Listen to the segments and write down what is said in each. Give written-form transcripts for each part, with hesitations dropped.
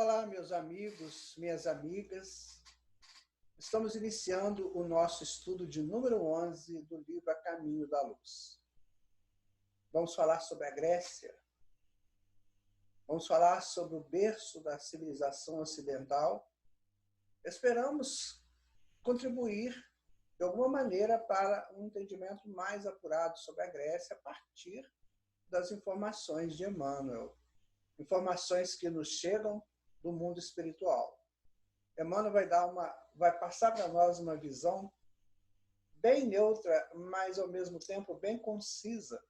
Olá, meus amigos, minhas amigas. Estamos iniciando o nosso estudo de número 11 do livro A Caminho da Luz. Vamos falar sobre a Grécia. Vamos falar sobre o berço da civilização ocidental. Esperamos contribuir de alguma maneira para um entendimento mais apurado sobre a Grécia a partir das informações de Emmanuel. Informações que nos chegam do mundo espiritual. Emmanuel vai passar para nós uma visão bem neutra, mas ao mesmo tempo bem concisa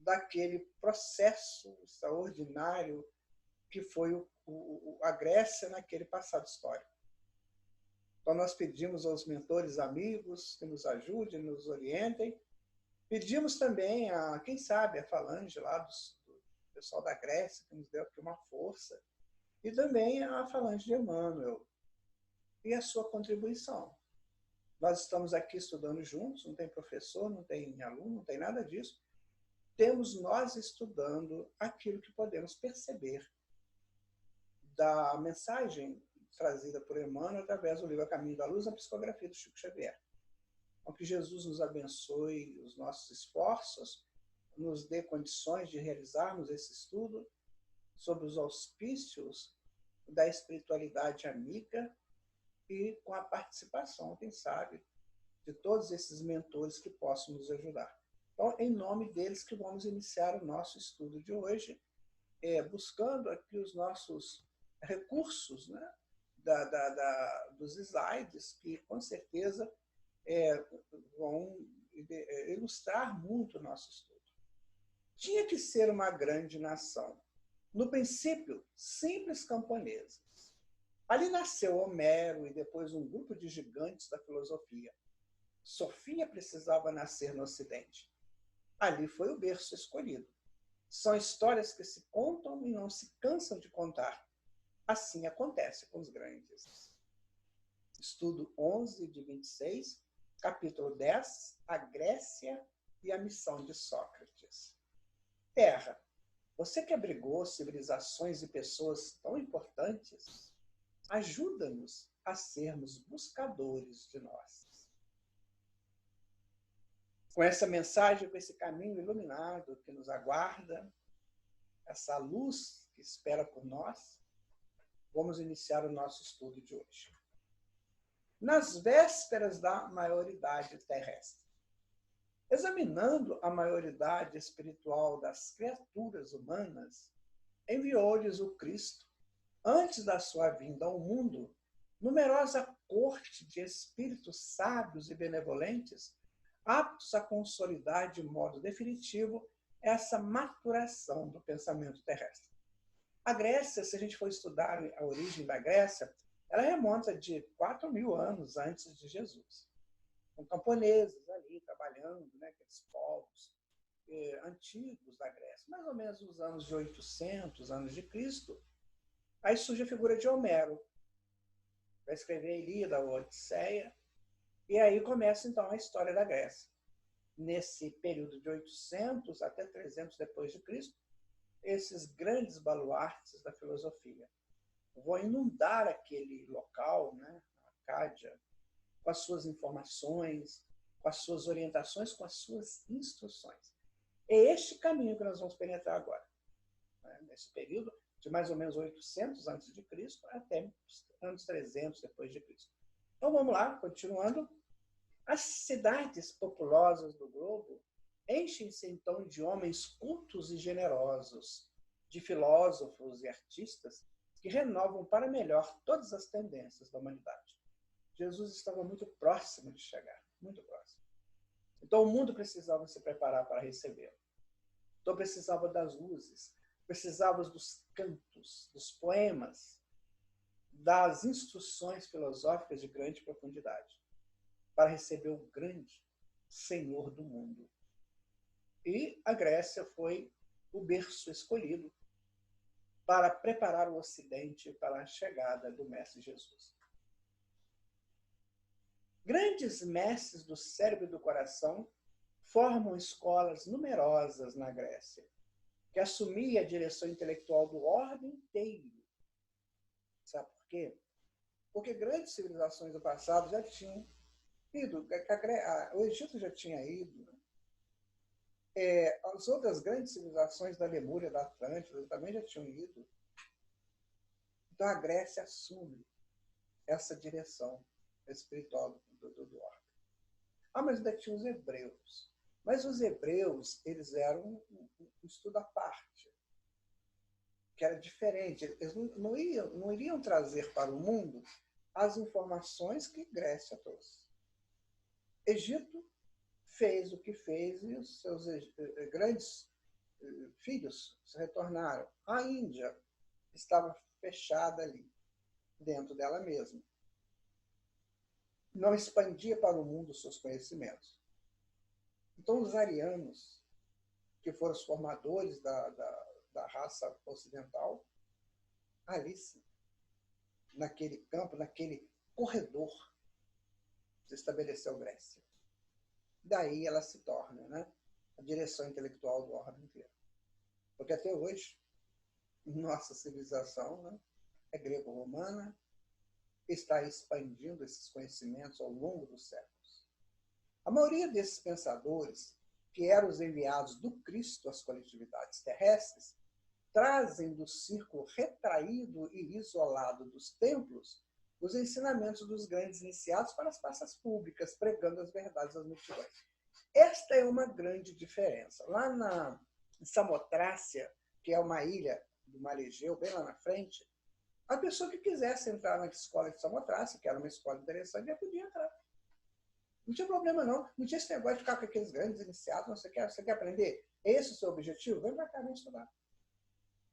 daquele processo extraordinário que foi a Grécia naquele passado histórico. Então nós pedimos aos mentores amigos que nos ajudem, nos orientem. Pedimos também a, quem sabe, a falange lá do pessoal da Grécia, que nos deu aqui uma força, e também a falange de Emmanuel e a sua contribuição. Nós estamos aqui estudando juntos, não tem professor, não tem aluno, não tem nada disso. Temos nós estudando aquilo que podemos perceber da mensagem trazida por Emmanuel através do livro A Caminho da Luz, a psicografia do Chico Xavier. Então, que Jesus nos abençoe os nossos esforços, nos dê condições de realizarmos esse estudo sob os auspícios da espiritualidade amiga e com a participação, quem sabe, de todos esses mentores que possam nos ajudar. Então, em nome deles que vamos iniciar o nosso estudo de hoje, buscando aqui os nossos recursos, né, dos slides, que com certeza vão ilustrar muito o nosso estudo. Tinha que ser uma grande nação. No princípio, simples camponeses. Ali nasceu Homero e depois um grupo de gigantes da filosofia. Sofia precisava nascer no Ocidente. Ali foi o berço escolhido. São histórias que se contam e não se cansam de contar. Assim acontece com os grandes. Estudo 11 de 26, capítulo 10, a Grécia e a missão de Sócrates. Terra. Você que abrigou civilizações e pessoas tão importantes, ajuda-nos a sermos buscadores de nós. Com essa mensagem, com esse caminho iluminado que nos aguarda, essa luz que espera por nós, vamos iniciar o nosso estudo de hoje. Nas vésperas da maioridade terrestre. Examinando a maioridade espiritual das criaturas humanas, enviou-lhes o Cristo, antes da sua vinda ao mundo, numerosa corte de espíritos sábios e benevolentes, aptos a consolidar de modo definitivo essa maturação do pensamento terrestre. A Grécia, se a gente for estudar a origem da Grécia, ela remonta de 4.000 anos antes de Jesus. Com camponeses ali trabalhando, né, aqueles povos antigos da Grécia, mais ou menos nos anos de 800 anos de Cristo. Aí surge a figura de Homero, vai escrever a Ilíada, a Odisseia, e aí começa então a história da Grécia. Nesse período de 800 até 300 depois de Cristo, esses grandes baluartes da filosofia vão inundar aquele local, né, a Acádia, com as suas informações, com as suas orientações, com as suas instruções. É este caminho que nós vamos penetrar agora, né? Nesse período de mais ou menos 800 a.C. até anos 300 depois de Cristo. Então vamos lá, continuando. As cidades populosas do globo enchem-se então de homens cultos e generosos, de filósofos e artistas que renovam para melhor todas as tendências da humanidade. Jesus estava muito próximo de chegar, muito próximo. Então, o mundo precisava se preparar para recebê-lo. Então, precisava das luzes, precisava dos cantos, dos poemas, das instruções filosóficas de grande profundidade, para receber o grande Senhor do mundo. E a Grécia foi o berço escolhido para preparar o Ocidente para a chegada do Mestre Jesus. Grandes mestres do cérebro e do coração formam escolas numerosas na Grécia, que assumia a direção intelectual do orbe inteiro. Sabe por quê? Porque grandes civilizações do passado já tinham ido, o Egito já tinha ido, as outras grandes civilizações da Lemúria, da Atlântida, também já tinham ido. Então a Grécia assume essa direção espiritual do orbe. Mas ainda tinha os hebreus. Mas os hebreus, eles eram um estudo à parte, que era diferente. Eles não iriam trazer para o mundo as informações que Grécia trouxe. Egito fez o que fez e os seus grandes filhos se retornaram. A Índia estava fechada ali, dentro dela mesma. Não expandia para o mundo os seus conhecimentos. Então, os arianos, que foram os formadores da raça ocidental, ali sim, naquele campo, naquele corredor, se estabeleceu Grécia. Daí ela se torna, né, a direção intelectual do orbe inteiro. Porque até hoje, nossa civilização, né, é greco-romana, está expandindo esses conhecimentos ao longo dos séculos. A maioria desses pensadores, que eram os enviados do Cristo às coletividades terrestres, trazem do círculo retraído e isolado dos templos os ensinamentos dos grandes iniciados para as praças públicas, pregando as verdades às multidões. Esta é uma grande diferença. Lá na Samotrácia, que é uma ilha do Mar Egeu, bem lá na frente, a pessoa que quisesse entrar na escola de Samotrácia, que era uma escola interessante, já podia entrar. Não tinha problema, não. Não tinha esse negócio de ficar com aqueles grandes iniciados. Não, você quer aprender? Esse é o seu objetivo? Vem para cá, vem estudar.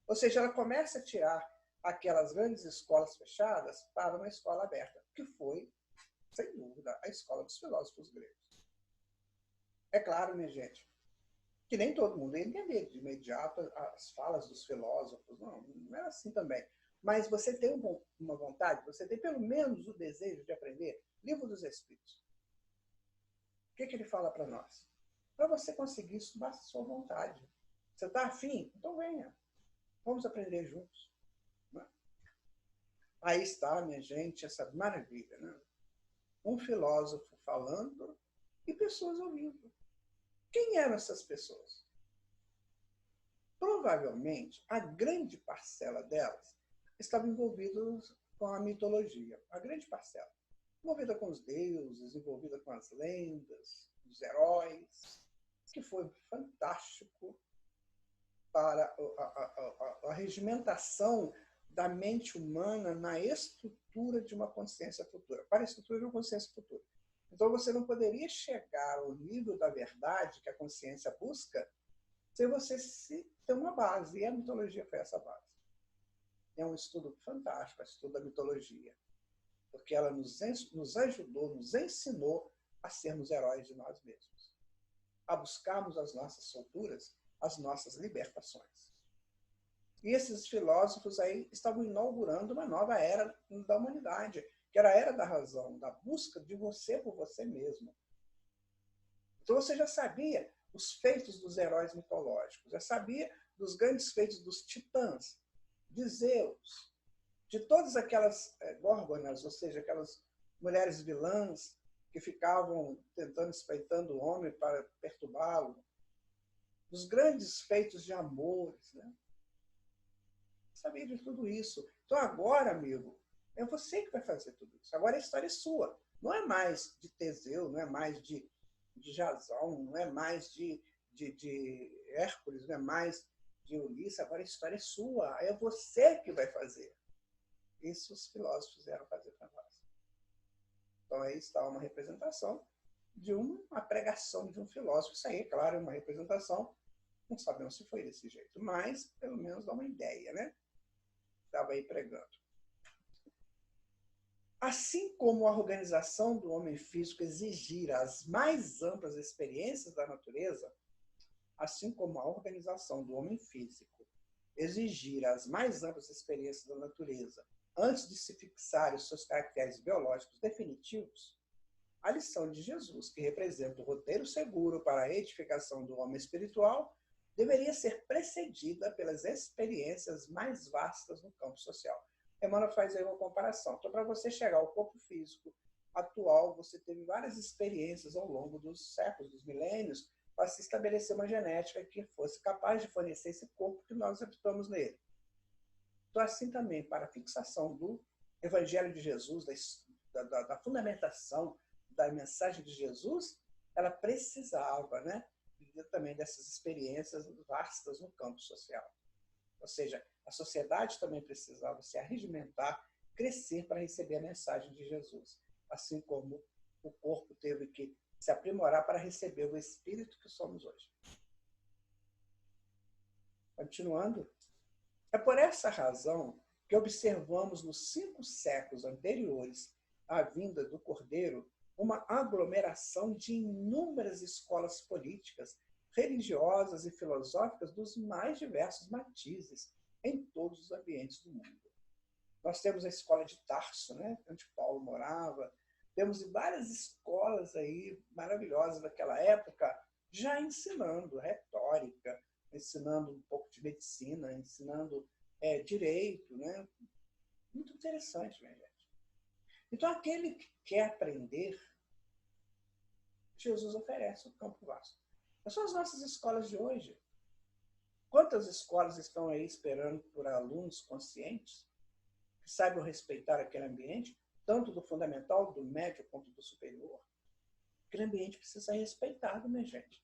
Ou seja, ela começa a tirar aquelas grandes escolas fechadas para uma escola aberta, que foi, sem dúvida, a escola dos filósofos gregos. É claro, minha gente, que nem todo mundo ia entender de imediato as falas dos filósofos. Não era assim também. Mas você tem uma vontade, você tem pelo menos o desejo de aprender. Livro dos Espíritos. O que ele fala para nós? Para você conseguir isso, basta a sua vontade. Você está afim? Então venha. Vamos aprender juntos. Aí está, minha gente, essa maravilha. Né? Um filósofo falando e pessoas ouvindo. Quem eram essas pessoas? Provavelmente, a grande parcela delas estava envolvida com a mitologia. A grande parcela. Envolvida com os deuses, envolvida com as lendas, os heróis, que foi fantástico para a regimentação da mente humana na estrutura de uma consciência futura, para a estrutura de uma consciência futura. Então, você não poderia chegar ao nível da verdade que a consciência busca se você ter uma base, e a mitologia foi essa base. É um estudo fantástico, o estudo da mitologia, porque ela nos ajudou, nos ensinou a sermos heróis de nós mesmos, a buscarmos as nossas solturas, as nossas libertações. E esses filósofos aí estavam inaugurando uma nova era da humanidade, que era a era da razão, da busca de você por você mesmo. Então você já sabia os feitos dos heróis mitológicos, já sabia dos grandes feitos dos titãs, de Zeus, de todas aquelas górgonas, ou seja, aquelas mulheres vilãs que ficavam espreitando o homem para perturbá-lo, dos grandes feitos de amores, né? Sabia de tudo isso. Então agora, amigo, é você que vai fazer tudo isso. Agora a história é sua. Não é mais de Teseu, não é mais de Jasão, não é mais de Hércules, não é mais de Ulisses. Agora a história é sua. É você que vai fazer. Isso os filósofos vieram fazer para nós. Então aí está uma representação de uma pregação de um filósofo. Isso aí, é claro, é uma representação. Não sabemos se foi desse jeito, mas pelo menos dá uma ideia, né? Estava aí pregando. Assim como a organização do homem físico exigir as mais amplas experiências da natureza, assim como a organização do homem físico exigir as mais amplas experiências da natureza antes de se fixar os seus caracteres biológicos definitivos, a lição de Jesus, que representa o roteiro seguro para a edificação do homem espiritual, deveria ser precedida pelas experiências mais vastas no campo social. Emmanuel faz aí uma comparação. Então, para você chegar ao corpo físico atual, você teve várias experiências ao longo dos séculos, dos milênios, para se estabelecer uma genética que fosse capaz de fornecer esse corpo que nós habitamos nele. Então, assim também, para a fixação do Evangelho de Jesus, da fundamentação da mensagem de Jesus, ela precisava, né, também dessas experiências vastas no campo social. Ou seja, a sociedade também precisava se arregimentar, crescer para receber a mensagem de Jesus, assim como o corpo teve que se aprimorar para receber o espírito que somos hoje. Continuando, é por essa razão que observamos nos 5 séculos anteriores à vinda do Cordeiro uma aglomeração de inúmeras escolas políticas, religiosas e filosóficas dos mais diversos matizes em todos os ambientes do mundo. Nós temos a escola de Tarso, né, onde Paulo morava. Temos várias escolas aí maravilhosas daquela época já ensinando retórica, ensinando um pouco de medicina, ensinando direito, né? Muito interessante, minha gente. Então, aquele que quer aprender, Jesus oferece um campo vasto. Essas são as nossas escolas de hoje. Quantas escolas estão aí esperando por alunos conscientes, que saibam respeitar aquele ambiente, tanto do fundamental, do médio, quanto do superior? Aquele ambiente precisa ser respeitado, minha gente.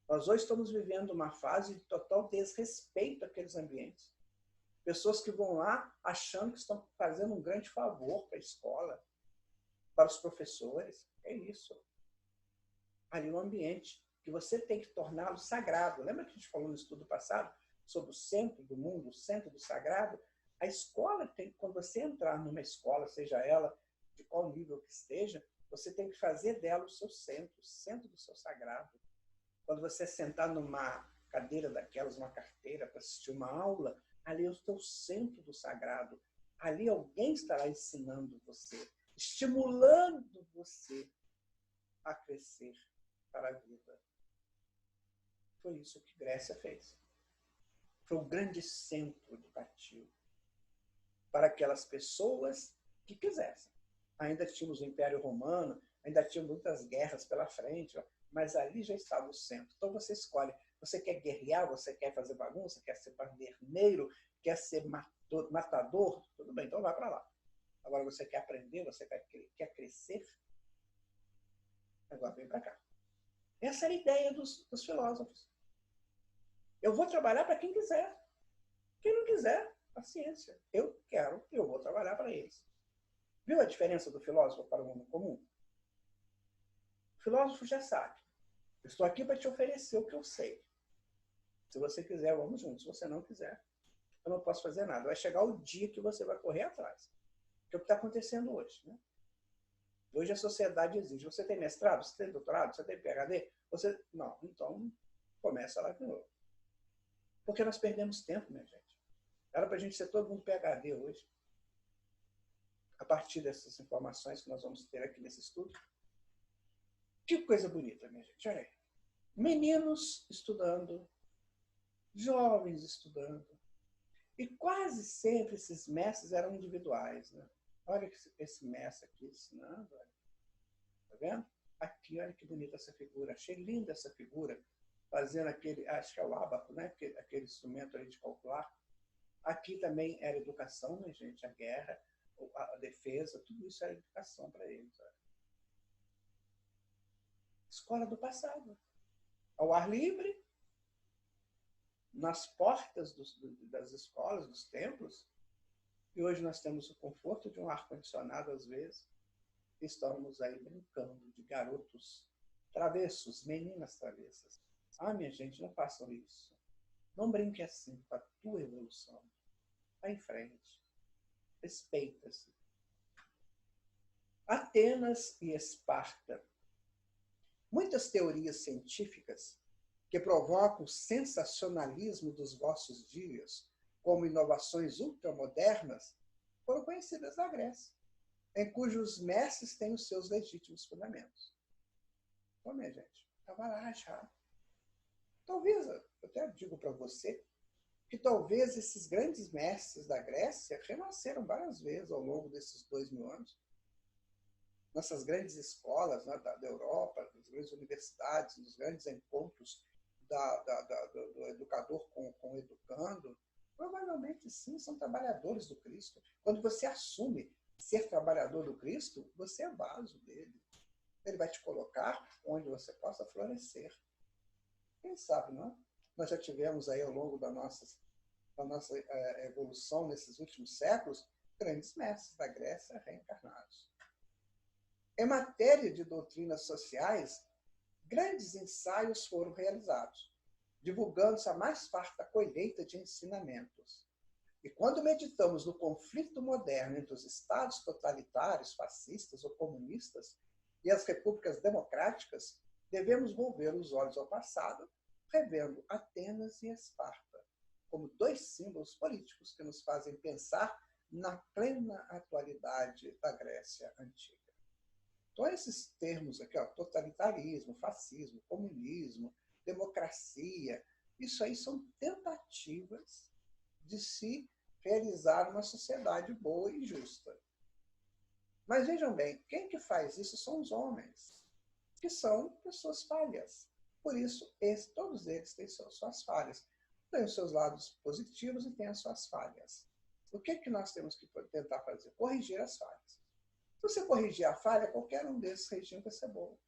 Nós hoje estamos vivendo uma fase de total desrespeito àqueles ambientes. Pessoas que vão lá achando que estão fazendo um grande favor para a escola, para os professores. É isso. Ali no ambiente que você tem que torná-lo sagrado. Lembra que a gente falou no estudo passado sobre o centro do mundo, o centro do sagrado? A escola tem, quando você entrar numa escola, seja ela de qual nível que esteja, você tem que fazer dela o seu centro, o centro do seu sagrado. Quando você sentar numa cadeira daquelas, uma carteira para assistir uma aula, ali é o teu centro do sagrado. Ali alguém estará ensinando você, estimulando você a crescer para a vida. Foi isso que Grécia fez. Foi o grande centro educativo para aquelas pessoas que quisessem. Ainda tínhamos o Império Romano, ainda tínhamos muitas guerras pela frente, mas ali já estava o centro. Então você escolhe. Você quer guerrear, você quer fazer bagunça, quer ser panderneiro, quer ser matador? Tudo bem, então vai para lá. Agora você quer aprender, você quer crescer? Agora vem para cá. Essa era a ideia dos filósofos. Eu vou trabalhar para quem quiser. Quem não quiser, paciência. Eu quero, eu vou trabalhar para eles. Viu a diferença do filósofo para o homem comum? O filósofo já sabe. Eu estou aqui para te oferecer o que eu sei. Se você quiser, vamos juntos. Se você não quiser, eu não posso fazer nada. Vai chegar o dia que você vai correr atrás. Que é o que está acontecendo hoje, né? Hoje a sociedade exige. Você tem mestrado? Você tem doutorado? Você tem PhD? Você... Não, então começa lá de novo. Porque nós perdemos tempo, minha gente. Era para a gente ser todo mundo PhD hoje. A partir dessas informações que nós vamos ter aqui nesse estudo. Que coisa bonita, minha gente. Olha aí. Meninos estudando, jovens estudando. E quase sempre esses mestres eram individuais, né? Olha esse mestre aqui ensinando. Olha. Tá vendo? Aqui, olha que bonita essa figura. Achei linda essa figura. Fazendo aquele, acho que é o ábaco, né? Aquele instrumento ali de calcular. Aqui também era educação, né, gente? A guerra, a defesa, tudo isso era educação para eles. Olha. Escola do passado. Ao ar livre, nas portas das escolas, dos templos. E hoje nós temos o conforto de um ar-condicionado, às vezes. E estamos aí brincando de garotos travessos, meninas travessas. Ah, minha gente, não façam isso. Não brinque assim com a tua evolução. Vá em frente. Respeita-se. Atenas e Esparta. Muitas teorias científicas que provocam o sensacionalismo dos vossos dias, como inovações ultramodernas, foram conhecidas na Grécia, em cujos mestres têm os seus legítimos fundamentos. Então, minha gente, estava lá já. Talvez, eu até digo para você, que talvez esses grandes mestres da Grécia renasceram várias vezes ao longo desses 2000 anos. Nessas grandes escolas, né, da Europa, das grandes universidades, nos grandes encontros do educador com o educando, provavelmente sim, são trabalhadores do Cristo. Quando você assume ser trabalhador do Cristo, você é vaso dele. Ele vai te colocar onde você possa florescer. Quem sabe, não? Nós já tivemos aí ao longo da nossa evolução nesses últimos séculos grandes mestres da Grécia reencarnados. Em matéria de doutrinas sociais, grandes ensaios foram realizados, divulgando-se a mais farta colheita de ensinamentos. E quando meditamos no conflito moderno entre os estados totalitários, fascistas ou comunistas, e as repúblicas democráticas, devemos volver os olhos ao passado, revendo Atenas e Esparta, como dois símbolos políticos que nos fazem pensar na plena atualidade da Grécia Antiga. Então, esses termos aqui, ó, totalitarismo, fascismo, comunismo, democracia, isso aí são tentativas de se realizar uma sociedade boa e justa. Mas vejam bem, quem que faz isso são os homens, que são pessoas falhas. Por isso, todos eles têm suas falhas. Têm os seus lados positivos e têm as suas falhas. O que nós temos que tentar fazer? Corrigir as falhas. Se você corrigir a falha, qualquer um desses regimes vai ser bom.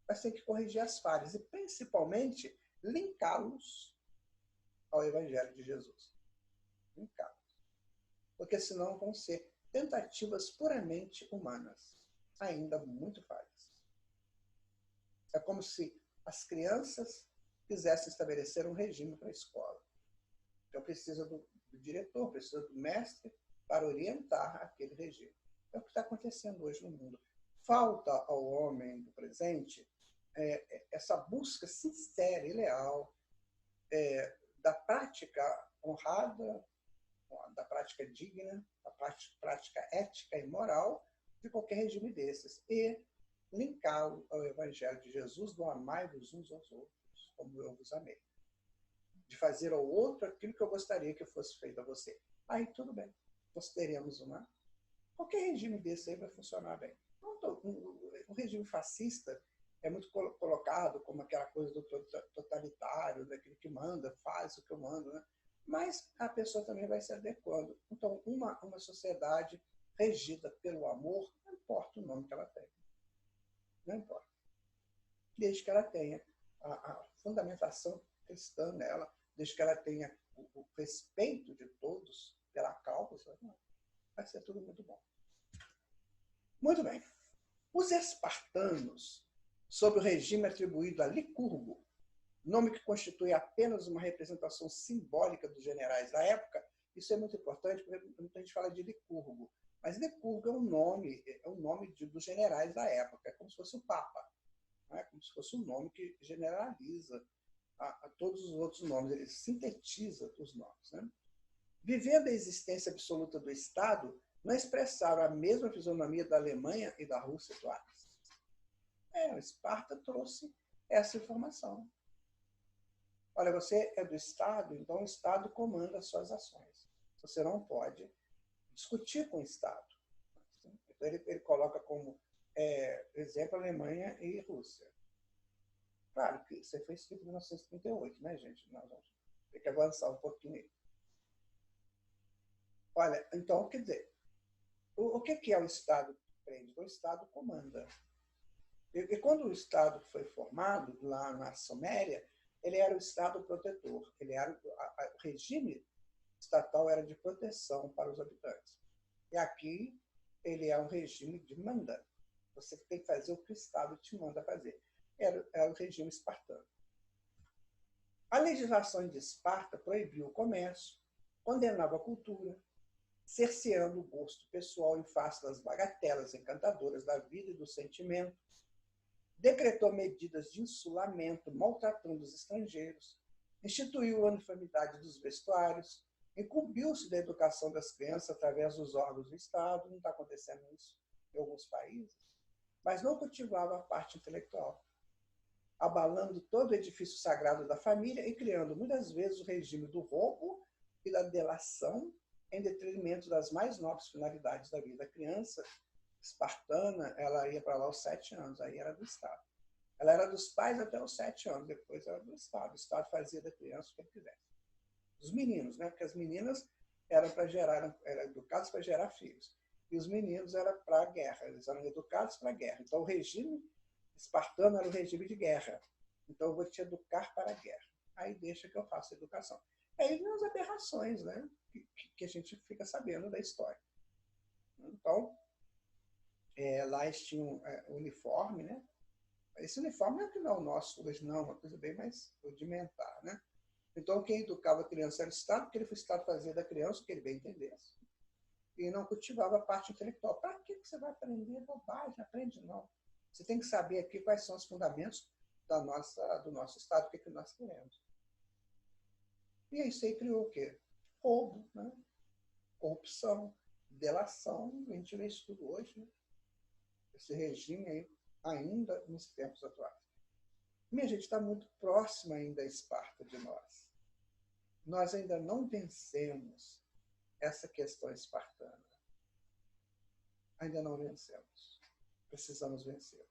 Mas tem que corrigir as falhas e, principalmente, linká-los ao Evangelho de Jesus. Linká-los. Porque senão vão ser tentativas puramente humanas, ainda muito falhas. É como se as crianças quisessem estabelecer um regime para a escola. Então precisa do diretor, precisa do mestre para orientar aquele regime. É o que está acontecendo hoje no mundo. Falta ao homem do presente essa busca sincera e leal da prática honrada, da prática digna, da prática ética e moral de qualquer regime desses. E linká-lo ao Evangelho de Jesus, do amai-vos uns aos outros, como eu vos amei. De fazer ao outro aquilo que eu gostaria que fosse feito a você. Aí tudo bem. Nós teremos qualquer regime desse aí vai funcionar bem. O regime fascista é muito colocado como aquela coisa do totalitário, daquele que manda, faz o que eu mando, né? Mas a pessoa também vai se adequando. Então, uma sociedade regida pelo amor, não importa o nome que ela tenha. Não importa. Desde que ela tenha a fundamentação cristã nela, desde que ela tenha o respeito de todos pela causa, vai ser tudo muito bom. Muito bem. Os espartanos, sob o regime atribuído a Licurgo, nome que constitui apenas uma representação simbólica dos generais da época, isso é muito importante, porque muita gente fala de Licurgo, mas Licurgo é um nome dos generais da época, é como se fosse o Papa, é como se fosse um nome que generaliza a todos os outros nomes, ele sintetiza os nomes. Né? Vivendo a existência absoluta do Estado, não expressaram a mesma fisionomia da Alemanha e da Rússia atuais. O Esparta trouxe essa informação. Olha, você é do Estado, então o Estado comanda as suas ações. Você não pode discutir com o Estado. Então ele coloca como exemplo Alemanha e Rússia. Claro que isso foi escrito em 1938, né, gente? Nós vamos ter que avançar um pouquinho aí. Olha, então, quer dizer, o que é o Estado que prende? O Estado comanda. E quando o Estado foi formado, lá na Suméria, ele era o Estado protetor. Ele era o regime estatal era de proteção para os habitantes. E aqui ele é um regime de manda. Você tem que fazer o que o Estado te manda fazer. Era o regime espartano. A legislação de Esparta proibiu o comércio, condenava a cultura, cerceando o gosto pessoal em face das bagatelas encantadoras da vida e do sentimento, decretou medidas de insulamento, maltratando os estrangeiros, instituiu a uniformidade dos vestuários, incumbiu-se da educação das crianças através dos órgãos do Estado, não está acontecendo isso em alguns países, mas não cultivava a parte intelectual, abalando todo o edifício sagrado da família e criando muitas vezes o regime do roubo e da delação em detrimento das mais nobres finalidades da vida. A criança espartana, ela ia para lá aos 7 anos, aí era do Estado. Ela era dos pais até os 7 anos, depois era do Estado. O Estado fazia da criança o que ele quisesse. Os meninos, né? Porque as meninas eram para gerar, eram educadas para gerar filhos. E os meninos eram para a guerra, eles eram educados para a guerra. Então, o regime espartano era o regime de guerra. Então, eu vou te educar para a guerra. Aí deixa que eu faça a educação. Aí vem as aberrações, né? Que a gente fica sabendo da história. Então, lá eles tinham uniforme, né? Esse uniforme é que não é o nosso hoje, não, uma coisa bem mais rudimentar, né? Então, quem educava a criança era o Estado, porque ele foi o Estado fazer da criança o que ele bem entendesse. E não cultivava a parte intelectual. Para que você vai aprender bobagem? Aprende não. Você tem que saber aqui quais são os fundamentos do nosso Estado, o que nós queremos. E isso aí criou o quê? Roubo, né? Corrupção, delação. A gente vê isso tudo hoje, né? Esse regime aí, ainda nos tempos atuais. Minha gente, está muito próxima ainda a Esparta de nós. Nós ainda não vencemos essa questão espartana. Ainda não vencemos. Precisamos vencer.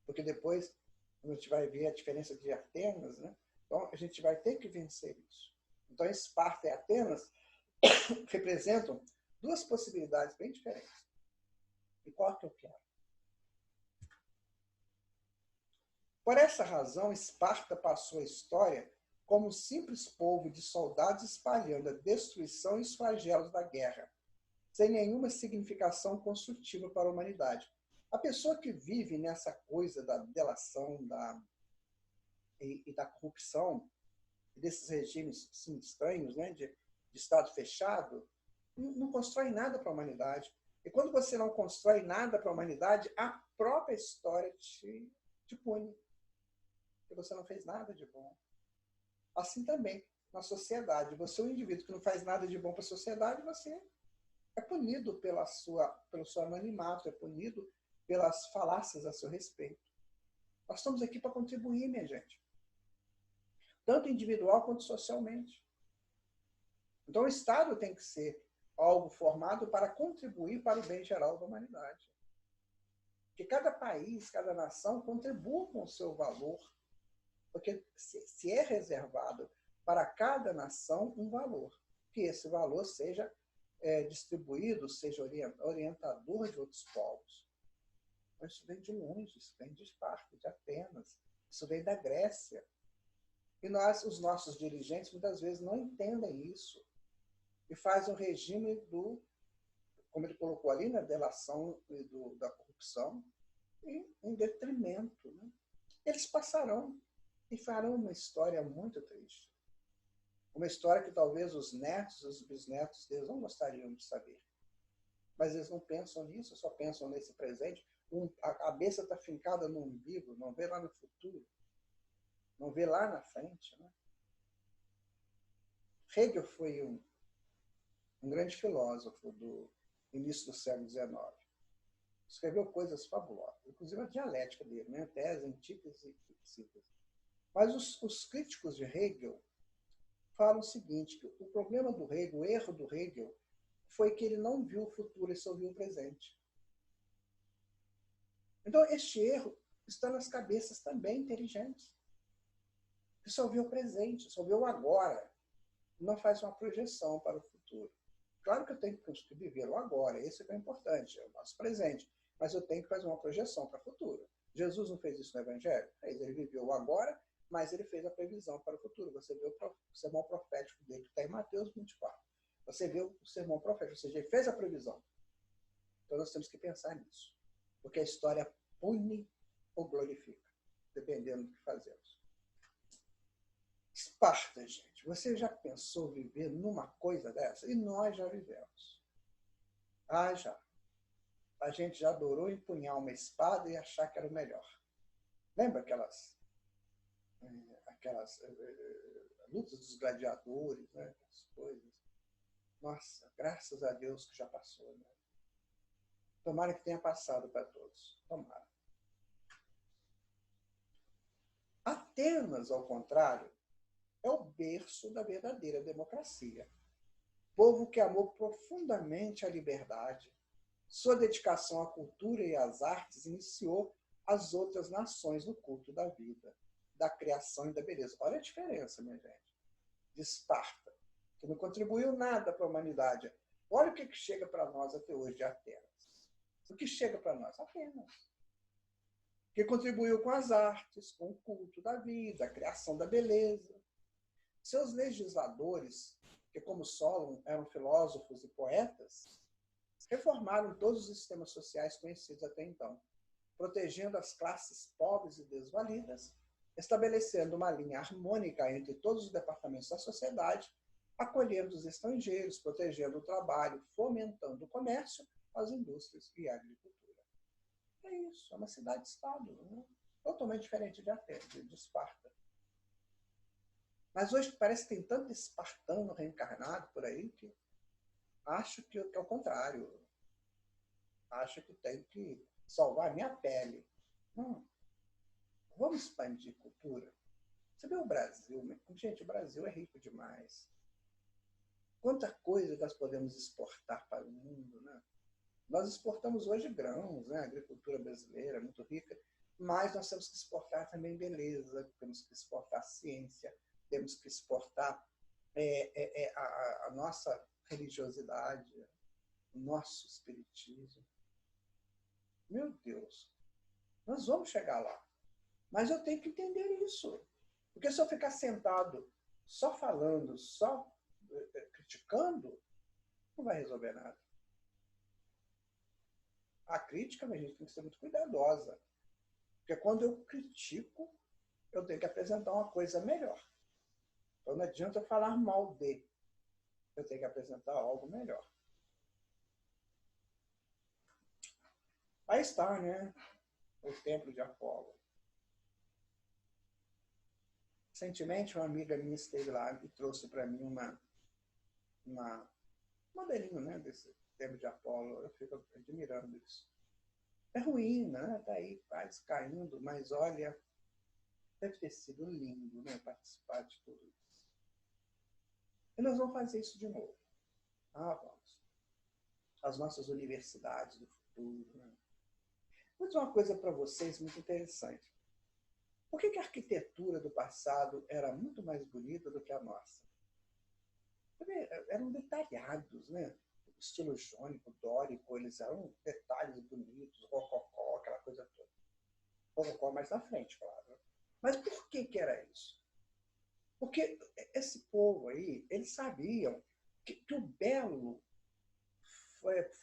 Porque depois a gente vai ver a diferença de Atenas, né? Então a gente vai ter que vencer isso. Então Esparta e Atenas representam duas possibilidades bem diferentes. E qual que eu quero? Por essa razão, Esparta passou a história como um simples povo de soldados espalhando a destruição e os flagelos da guerra, sem nenhuma significação construtiva para a humanidade. A pessoa que vive nessa coisa da delação e da corrupção, desses regimes assim, estranhos, né, de Estado fechado, não constrói nada para a humanidade. E quando você não constrói nada para a humanidade, a própria história te pune. Porque você não fez nada de bom. Assim também, na sociedade. Você é um indivíduo que não faz nada de bom para a sociedade, você é punido pelo seu anonimato, é punido pelas falácias a seu respeito. Nós estamos aqui para contribuir, minha gente. Tanto individual quanto socialmente. Então, o Estado tem que ser algo formado para contribuir para o bem geral da humanidade. Que cada país, cada nação contribua com o seu valor, porque se é reservado para cada nação um valor, que esse valor seja distribuído, seja orientador de outros povos. Mas isso vem de longe, isso vem de Esparta, de Atenas, isso vem da Grécia. E os nossos dirigentes, muitas vezes, não entendem isso. E fazem o regime como ele colocou ali, na delação e da corrupção, em detrimento. Né? Eles passarão e farão uma história muito triste. Uma história que talvez os netos, os bisnetos deles não gostariam de saber. Mas eles não pensam nisso, só pensam nesse presente. A cabeça está fincada no umbigo, não vê lá no futuro, não vê lá na frente. Né? Hegel foi um grande filósofo do início do século XIX. Escreveu coisas fabulosas, inclusive a dialética dele, né? Tese, antítese e síntese. Mas os críticos de Hegel falam o seguinte, que o problema do Hegel, o erro do Hegel, foi que ele não viu o futuro, ele só viu o presente. Então, este erro está nas cabeças também inteligentes, que só vê o presente, só vê o agora, não faz uma projeção para o futuro. Claro que eu tenho que viver o agora, esse é importante, é o nosso presente, mas eu tenho que fazer uma projeção para o futuro. Jesus não fez isso no Evangelho? Ele viveu o agora, mas ele fez a previsão para o futuro. Você vê o sermão profético dele, que está em Mateus 24. Você vê o sermão profético, ou seja, ele fez a previsão. Então nós temos que pensar nisso. Porque a história pune ou glorifica, dependendo do que fazemos. Esparta, gente. Você já pensou viver numa coisa dessa? E nós já vivemos. Ah, já. A gente já adorou empunhar uma espada e achar que era o melhor. Lembra aquelas lutas dos gladiadores, né? As coisas. Nossa, graças a Deus que já passou. Né? Tomara que tenha passado para todos. Tomara. Atenas, ao contrário, é o berço da verdadeira democracia. Povo que amou profundamente a liberdade. Sua dedicação à cultura e às artes iniciou as outras nações no culto da vida, da criação e da beleza. Olha a diferença, minha gente, de Esparta, que não contribuiu nada para a humanidade. Olha o que chega para nós até hoje de Atenas. O que chega para nós? Apenas. Que contribuiu com as artes, com o culto da vida, a criação da beleza. Seus legisladores, que como Solon eram filósofos e poetas, reformaram todos os sistemas sociais conhecidos até então, protegendo as classes pobres e desvalidas, estabelecendo uma linha harmônica entre todos os departamentos da sociedade, acolhendo os estrangeiros, protegendo o trabalho, fomentando o comércio, as indústrias e a agricultura. É isso, é uma cidade-estado, né? Totalmente diferente de Atenas, de Esparta. Mas hoje parece que tem tanto espartano reencarnado por aí que acho que é o contrário. Acho que tem que salvar a minha pele. Vamos expandir cultura. Você vê o Brasil, gente, o Brasil é rico demais. Quanta coisa nós podemos exportar para o mundo, né? Nós exportamos hoje grãos, né? A agricultura brasileira é muito rica, mas nós temos que exportar também beleza, temos que exportar ciência, temos que exportar a nossa religiosidade, o nosso espiritismo. Meu Deus, nós vamos chegar lá. Mas eu tenho que entender isso. Porque se eu ficar sentado só falando, só criticando, não vai resolver nada. A crítica, a gente tem que ser muito cuidadosa. Porque quando eu critico, eu tenho que apresentar uma coisa melhor. Então não adianta eu falar mal de. Eu tenho que apresentar algo melhor. Aí está, né? O templo de Apolo. Recentemente, uma amiga minha esteve lá e trouxe para mim um modelinho, né, desse templo de Apolo. Eu fico admirando isso. É ruim, né? Está aí quase caindo, mas olha, deve ter sido lindo, né, participar de tudo isso. E nós vamos fazer isso de novo. Vamos. As nossas universidades do futuro. Né? Vou dizer uma coisa para vocês muito interessante. Por que a arquitetura do passado era muito mais bonita do que a nossa? Eram detalhados, né? O estilo jônico, dórico, eles eram detalhes bonitos, rococó, aquela coisa toda. Rococó mais na frente, claro. Mas por que era isso? Porque esse povo aí, eles sabiam que o belo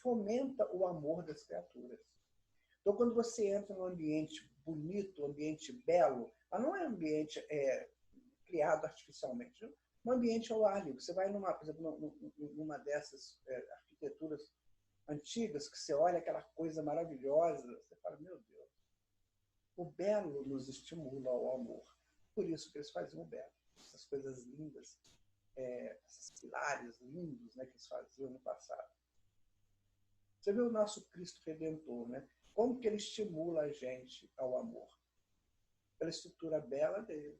fomenta o amor das criaturas. Então, quando você entra num ambiente bonito, um ambiente belo, mas não é um ambiente criado artificialmente, né? Um ambiente ao ar livre. Você vai, por exemplo, numa dessas arquiteturas antigas, que você olha aquela coisa maravilhosa, você fala, meu Deus, o belo nos estimula ao amor. Por isso que eles faziam o belo. Essas coisas lindas, esses pilares lindos, né, que eles faziam no passado. Você vê o nosso Cristo Redentor, né? Como que ele estimula a gente ao amor? Pela estrutura bela dele.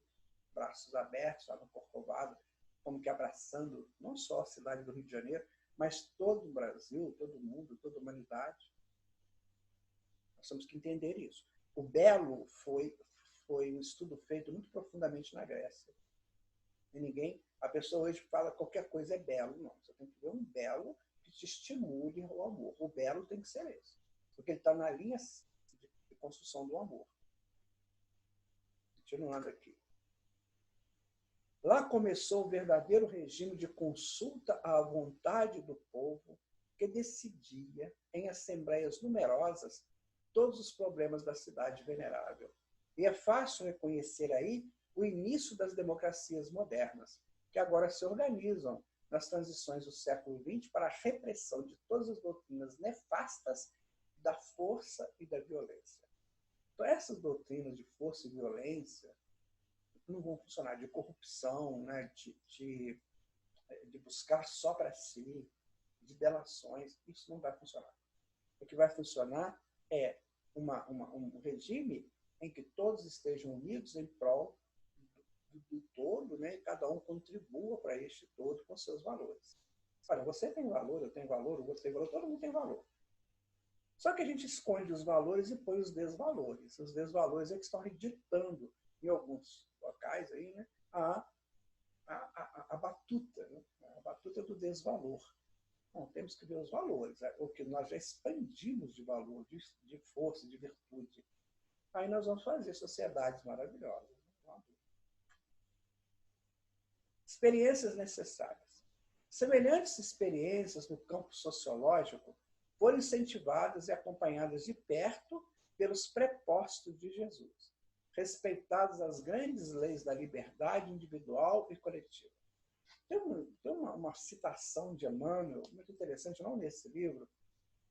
Braços abertos, lá no Corcovado, como que abraçando não só a cidade do Rio de Janeiro, mas todo o Brasil, todo o mundo, toda a humanidade. Nós temos que entender isso. O belo foi um estudo feito muito profundamente na Grécia. E a pessoa hoje fala qualquer coisa é belo. Não, você tem que ver um belo que te estimule ao amor. O belo tem que ser esse. Porque ele está na linha de construção do amor. Continuando aqui. Lá começou o verdadeiro regime de consulta à vontade do povo, que decidia, em assembleias numerosas, todos os problemas da cidade venerável. E é fácil reconhecer aí o início das democracias modernas, que agora se organizam nas transições do século XX para a repressão de todas as doutrinas nefastas da força e da violência. Então, essas doutrinas de força e violência não vão funcionar, de corrupção, né? de buscar só para si, de delações, isso não vai funcionar. O que vai funcionar é um regime em que todos estejam unidos em prol do todo, né? E cada um contribua para este todo com seus valores. Olha, você tem valor, eu tenho valor, o outro tem valor, todo mundo tem valor. Só que a gente esconde os valores e põe os desvalores. Os desvalores é que estão ditando, em alguns locais, aí, né, a batuta, né? A batuta do desvalor. Não, temos que ver os valores, o que nós já expandimos de valor, de força, de virtude. Aí nós vamos fazer sociedades maravilhosas. Experiências necessárias. Semelhantes experiências no campo sociológico foram incentivadas e acompanhadas de perto pelos prepostos de Jesus, respeitadas as grandes leis da liberdade individual e coletiva. Tem uma citação de Emmanuel, muito interessante, não nesse livro,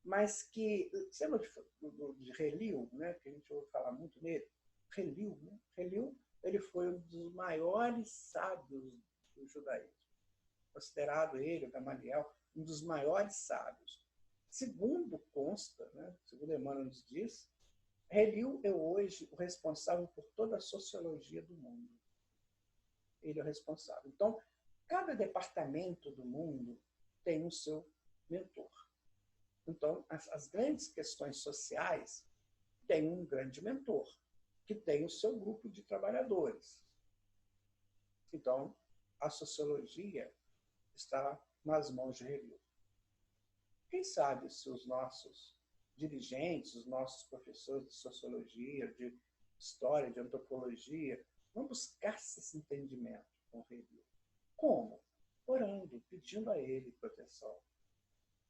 mas que, você lembra de Relil, né, que a gente ouve falar muito nele? Relil, né? Relil, ele foi um dos maiores sábios do judaísmo. Considerado ele, o Gamaliel, um dos maiores sábios. Segundo consta, né, segundo Emmanuel nos diz, Relil é hoje o responsável por toda a sociologia do mundo. Ele é o responsável. Então, cada departamento do mundo tem o seu mentor. Então, as grandes questões sociais têm um grande mentor, que tem o seu grupo de trabalhadores. Então, a sociologia está nas mãos de Relil. Quem sabe se os nossos dirigentes, os nossos professores de sociologia, de história, de antropologia, vão buscar esse entendimento com Relil. Como? Orando, pedindo a ele proteção.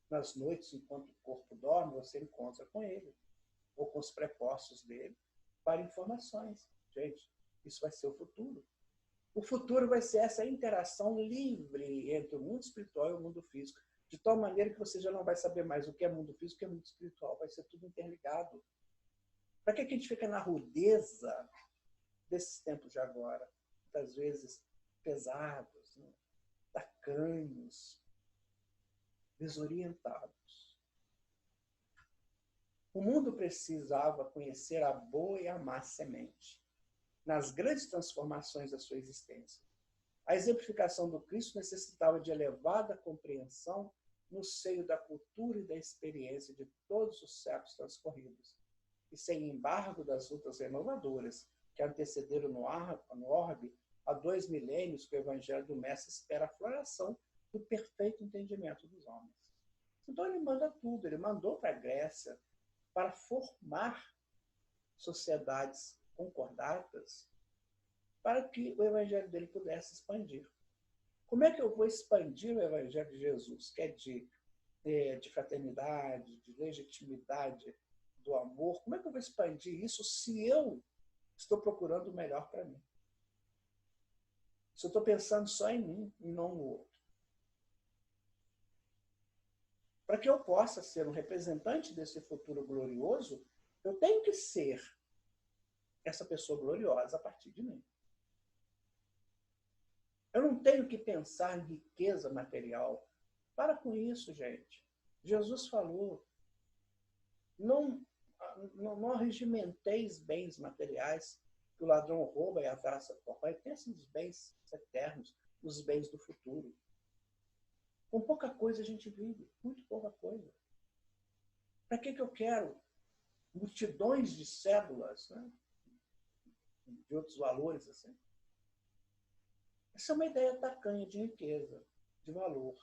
Nas noites, enquanto o corpo dorme, você encontra com ele, ou com os prepostos dele, para informações. Gente, isso vai ser o futuro. O futuro vai ser essa interação livre entre o mundo espiritual e o mundo físico, de tal maneira que você já não vai saber mais o que é mundo físico e o que é mundo espiritual. Vai ser tudo interligado. Para que a gente fica na rudeza desses tempos de agora? Muitas vezes pesados, né? Tacanhos, desorientados. O mundo precisava conhecer a boa e a má semente nas grandes transformações da sua existência. A exemplificação do Cristo necessitava de elevada compreensão no seio da cultura e da experiência de todos os séculos transcorridos, e sem embargo das lutas renovadoras que antecederam no orbe há 2 milênios que o Evangelho do Mestre espera a floração do perfeito entendimento dos homens. Então ele manda tudo, ele mandou para a Grécia para formar sociedades concordatas para que o Evangelho dele pudesse expandir. Como é que eu vou expandir o Evangelho de Jesus, que é de fraternidade, de legitimidade, do amor? Como é que eu vou expandir isso se eu estou procurando o melhor para mim? Se eu estou pensando só em mim e não no outro? Para que eu possa ser um representante desse futuro glorioso, eu tenho que ser essa pessoa gloriosa a partir de mim. Eu não tenho que pensar em riqueza material. Para com isso, gente. Jesus falou, não regimenteis bens materiais, que o ladrão rouba e a traça corrói. Pensa nos bens eternos, nos bens do futuro. Com pouca coisa a gente vive, muito pouca coisa. Para que eu quero multidões de cédulas, né? De outros valores assim? Essa é uma ideia tacanha de riqueza, de valor.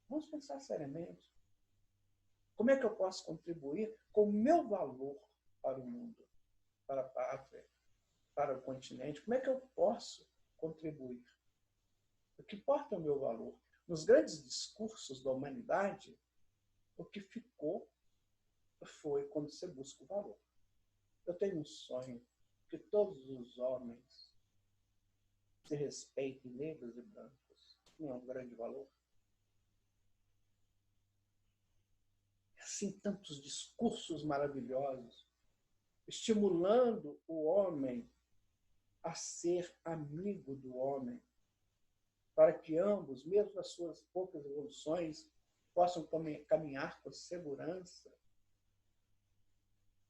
Vamos pensar seriamente. Como é que eu posso contribuir com o meu valor para o mundo, para a pátria, para o continente? Como é que eu posso contribuir? O que importa é o meu valor. Nos grandes discursos da humanidade, o que ficou foi quando você busca o valor. Eu tenho um sonho que todos os homens se respeitem, negros e brancos. Não é um grande valor? Assim, tantos discursos maravilhosos, estimulando o homem a ser amigo do homem, para que ambos, mesmo as suas poucas evoluções, possam caminhar com segurança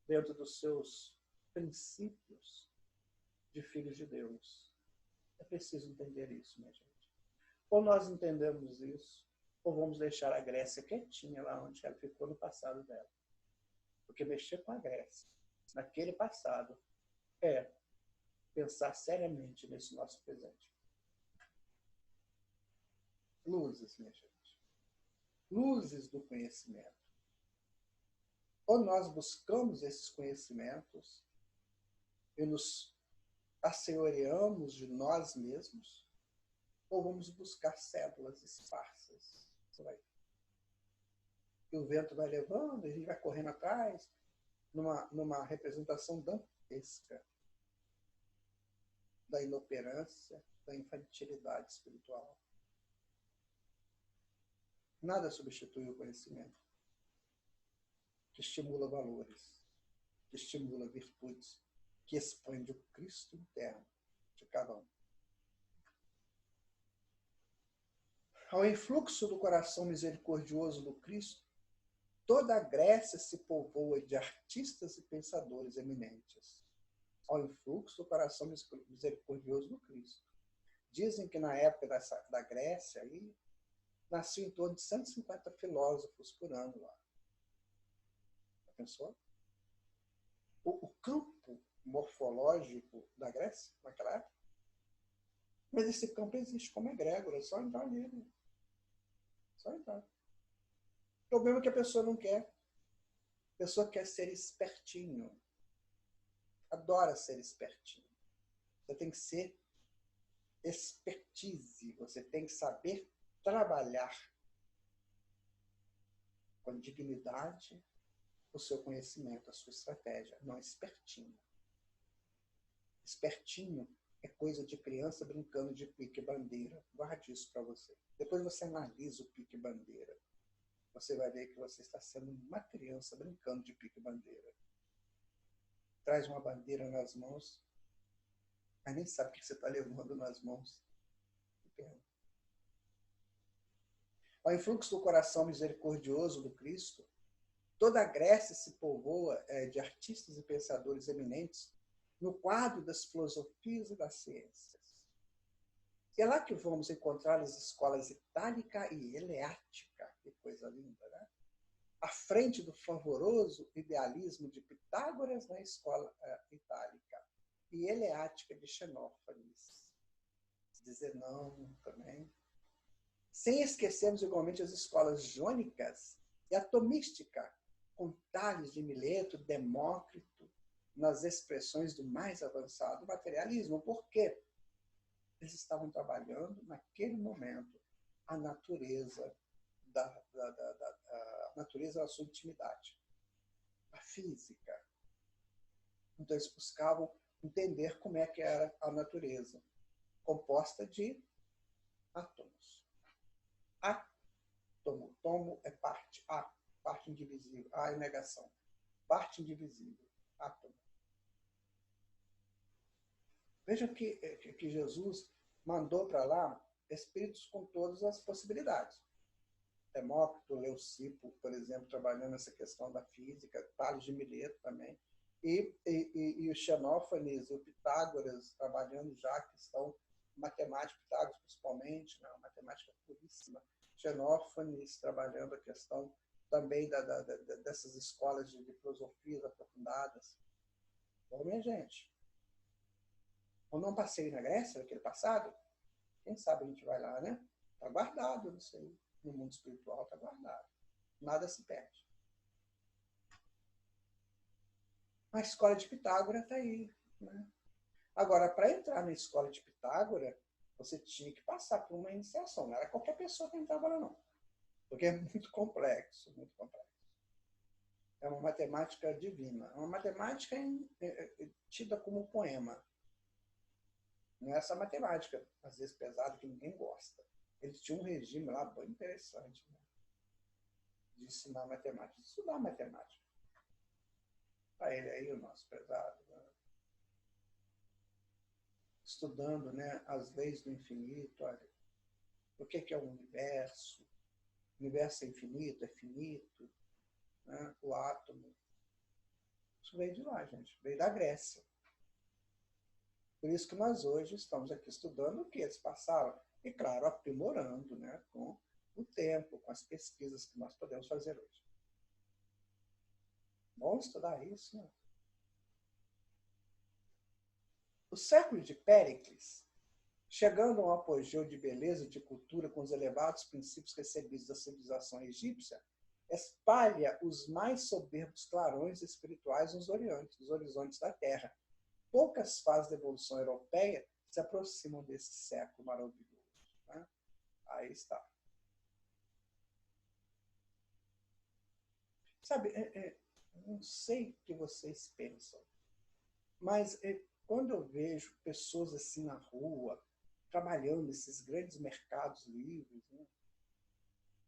dentro dos seus princípios de filhos de Deus. É preciso entender isso, minha gente. Ou nós entendemos isso, ou vamos deixar a Grécia quietinha lá onde ela ficou no passado dela. Porque mexer com a Grécia, naquele passado, é pensar seriamente nesse nosso presente. Luzes, minha gente. Luzes do conhecimento. Ou nós buscamos esses conhecimentos e nos assenhoreamos de nós mesmos, ou vamos buscar células esparsas. E o vento vai levando, a gente vai correndo atrás, numa representação dantesca da inoperância, da infantilidade espiritual. Nada substitui o conhecimento, que estimula valores, que estimula virtudes, que expande o Cristo interno de cada um. Ao influxo do coração misericordioso do Cristo, toda a Grécia se povoa de artistas e pensadores eminentes. Ao influxo do coração misericordioso do Cristo. Dizem que na época da Grécia, aí, nasciam em torno de 150 filósofos por ano lá. Já pensou? O campo morfológico da Grécia, naquela época. Mas esse campo existe como egrégora, é só entrar nele. Só entrar. O problema é que a pessoa não quer. A pessoa quer ser espertinho. Adora ser espertinho. Você tem que ser expertise. Você tem que saber trabalhar com dignidade o seu conhecimento, a sua estratégia. Não espertinho. Espertinho é coisa de criança brincando de pique-bandeira. Guarde isso para você. Depois você analisa o pique-bandeira. Você vai ver que você está sendo uma criança brincando de pique-bandeira. Traz uma bandeira nas mãos, mas nem sabe o que você está levando nas mãos. Que pena. Ao influxo do coração misericordioso do Cristo, toda a Grécia se povoa de artistas e pensadores eminentes no quadro das filosofias e das ciências. E é lá que vamos encontrar as escolas itálica e eleática, que coisa linda, né? À frente do fervoroso idealismo de Pitágoras na escola itálica e eleática de Xenófanes. Zenão também. Sem esquecermos igualmente as escolas jônicas e a tomística, com Tales de Mileto, Demócrito, nas expressões do mais avançado materialismo. Por quê? Eles estavam trabalhando, naquele momento, a natureza natureza da sua intimidade, a física. Então, eles buscavam entender como é que era a natureza, composta de átomos. Átomo, tomo é parte, parte indivisível, é negação, parte indivisível, átomo. Vejam que Jesus mandou para lá espíritos com todas as possibilidades. Demócrito, Leucipo, por exemplo, trabalhando nessa questão da física, Tales de Mileto também, e o Xenófanes, o Pitágoras, trabalhando já a questão matemática, Pitágoras principalmente, né, matemática puríssima, Xenófanes trabalhando a questão também dessas escolas de filosofias aprofundadas. Bom, minha gente, eu não passei na Grécia, naquele passado, quem sabe a gente vai lá, né? Está guardado, não sei. No mundo espiritual está guardado. Nada se perde. A escola de Pitágoras está aí. Né? Agora, para entrar na escola de Pitágoras, você tinha que passar por uma iniciação. Não era qualquer pessoa que entrava lá, não. Porque é muito complexo, muito complexo. É uma matemática divina. É uma matemática tida como um poema. Não é essa matemática, às vezes pesada, que ninguém gosta. Eles tinham um regime lá bem interessante, né? De ensinar matemática, de estudar matemática. Para ele aí, o nosso pesado, né? Estudando, né, as leis do infinito. Olha, o que é o universo? O universo é infinito, né? O átomo. Isso veio de lá, gente. Veio da Grécia. Por isso que nós hoje estamos aqui estudando o que eles passaram. E, claro, aprimorando, né, com o tempo, com as pesquisas que nós podemos fazer hoje. Bom estudar isso, né? O século de Péricles, chegando a um apogeu de beleza e de cultura com os elevados princípios recebidos da civilização egípcia, espalha os mais soberbos clarões espirituais nos horizontes da Terra. Poucas fases da evolução europeia se aproximam desse século maravilhoso. Né? Aí está. Sabe, não sei o que vocês pensam, mas quando eu vejo pessoas assim na rua, trabalhando nesses grandes mercados livres, né,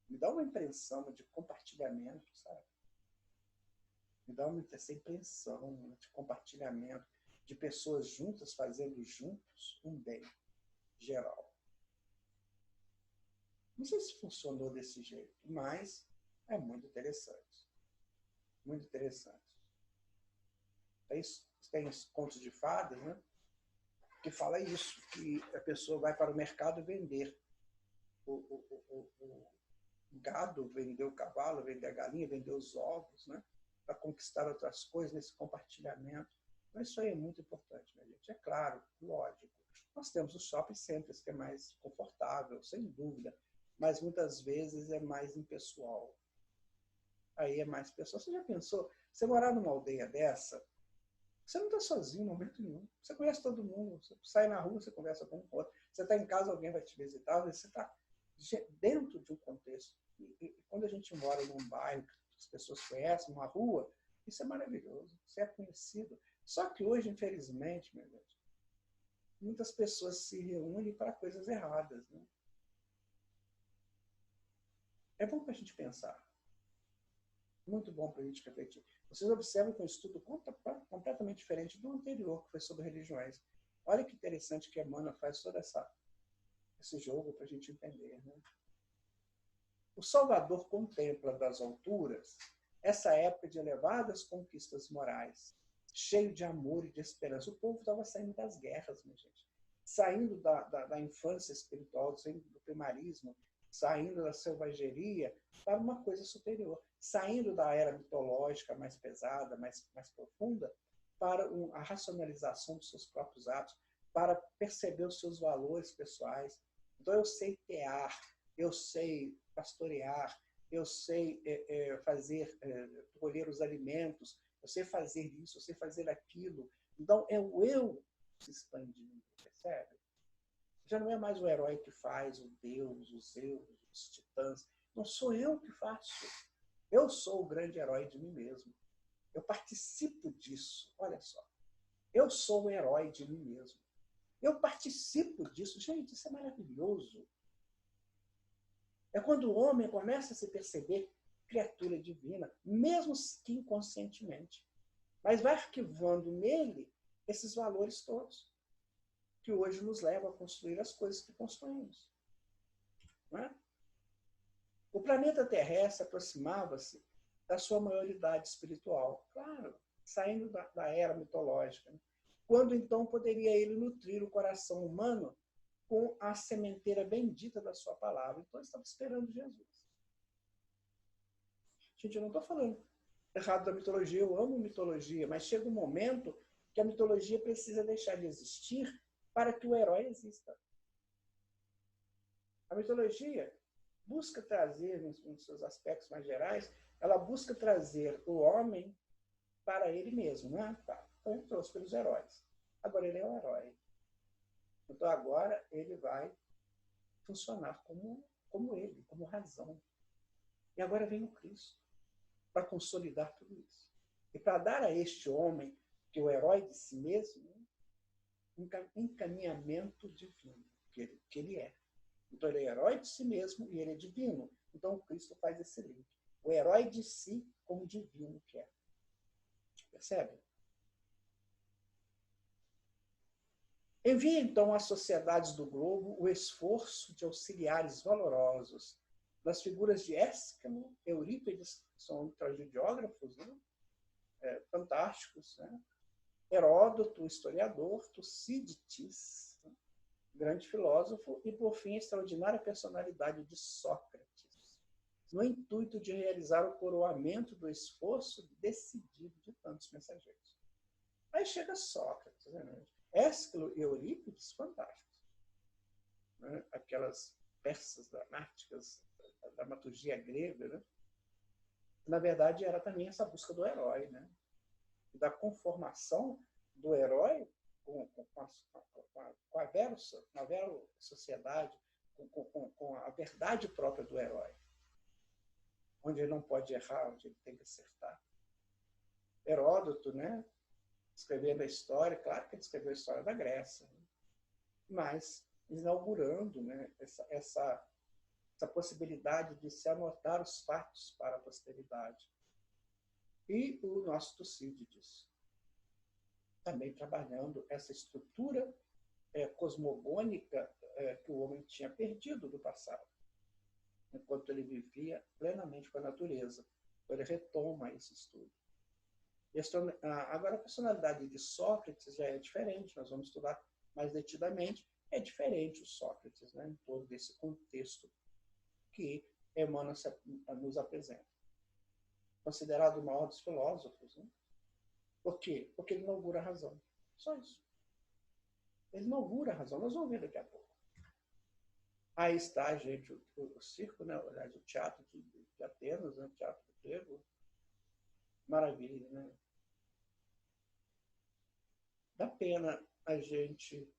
me dá uma impressão de compartilhamento, sabe? Me dá essa impressão de compartilhamento, de pessoas juntas fazendo juntos um bem geral. Não sei se funcionou desse jeito, mas é muito interessante. Muito interessante. Tem os contos de fadas, né? Que fala isso, que a pessoa vai para o mercado vender o gado, vender o cavalo, vender a galinha, vender os ovos, né? Para conquistar outras coisas nesse compartilhamento. Então, isso aí é muito importante, minha gente. É claro, lógico. Nós temos o shopping centers, que é mais confortável, sem dúvida, mas muitas vezes é mais impessoal. Aí é mais pessoal. Você já pensou, você morar numa aldeia dessa, você não está sozinho em momento nenhum. Você conhece todo mundo. Você sai na rua, você conversa com o outro. Você está em casa, alguém vai te visitar. Você está dentro de um contexto. E quando a gente mora num bairro que as pessoas conhecem, uma rua, isso é maravilhoso. Você é conhecido. Só que hoje, infelizmente, minha gente, muitas pessoas se reúnem para coisas erradas. Né? É bom para a gente pensar. Muito bom para a gente refletir. Vocês observam que é um estudo completamente diferente do anterior, que foi sobre religiões. Olha que interessante que Emmanuel faz todo esse jogo para a gente entender. Né? O Salvador contempla das alturas essa época de elevadas conquistas morais, cheio de amor e de esperança. O povo estava saindo das guerras, minha gente. Saindo da infância espiritual, saindo do primarismo, saindo da selvageria para uma coisa superior, saindo da era mitológica mais pesada, mais profunda, para a racionalização dos seus próprios atos, para perceber os seus valores pessoais. Então, eu sei tear, eu sei pastorear, eu sei colher os alimentos, eu sei fazer isso, eu sei fazer aquilo. Então, é o eu se expandindo, percebe? Já não é mais o herói que faz, o Deus, os Zeus, os titãs. Não sou eu que faço. Eu sou o grande herói de mim mesmo. Eu participo disso. Olha só. Eu sou o herói de mim mesmo. Eu participo disso. Gente, isso é maravilhoso. É quando o homem começa a se perceber criatura divina, mesmo que inconscientemente. Mas vai arquivando nele esses valores todos, que hoje nos levam a construir as coisas que construímos. Não é? O planeta terrestre aproximava-se da sua maioridade espiritual, claro, saindo da era mitológica. Né? Quando então poderia ele nutrir o coração humano com a sementeira bendita da sua palavra? Então, ele estava esperando Jesus. Gente, eu não estou falando errado da mitologia, eu amo mitologia, mas chega um momento que a mitologia precisa deixar de existir para que o herói exista. A mitologia busca trazer, nos seus aspectos mais gerais, ela busca trazer o homem para ele mesmo. Né? Tá. Então, ele trouxe pelos heróis. Agora ele é um herói. Então, agora ele vai funcionar como ele, como razão. E agora vem o Cristo para consolidar tudo isso. E para dar a este homem, que é o herói de si mesmo, um encaminhamento divino, que ele é. Então, ele é herói de si mesmo e ele é divino. Então, o Cristo faz esse link. O herói de si como divino que é. Percebe? Envia, então, às sociedades do globo o esforço de auxiliares valorosos das figuras de Ésquilo, Eurípides, que são tragediógrafos, né? Fantásticos, né? Heródoto, historiador, Tucídides, grande filósofo, e, por fim, a extraordinária personalidade de Sócrates, no intuito de realizar o coroamento do esforço decidido de tantos mensageiros. Aí chega Sócrates, né? Ésquilo e Eurípides, fantásticos. Né? Aquelas peças dramáticas, a dramaturgia grega, né? Na verdade, era também essa busca do herói, né? Da conformação do herói com a sociedade, com a verdade própria do herói, onde ele não pode errar, onde ele tem que acertar. Heródoto, né, escrevendo a história, claro que ele escreveu a história da Grécia, né, mas inaugurando, né, essa possibilidade de se anotar os fatos para a posteridade. E o nosso Tucídides, também trabalhando essa estrutura cosmogônica que o homem tinha perdido do passado, enquanto ele vivia plenamente com a natureza. Então, ele retoma esse estudo. Agora, a personalidade de Sócrates já é diferente, nós vamos estudar mais detidamente. É diferente o Sócrates, né, em todo esse contexto que Emmanuel nos apresenta. Considerado o maior dos filósofos, né? Por quê? Porque ele inaugura a razão. Só isso. Ele inaugura a razão. Nós vamos ver daqui a pouco. Aí está, gente, o circo, né? O teatro de Atenas, né? O teatro grego. Maravilha, né? Dá pena a gente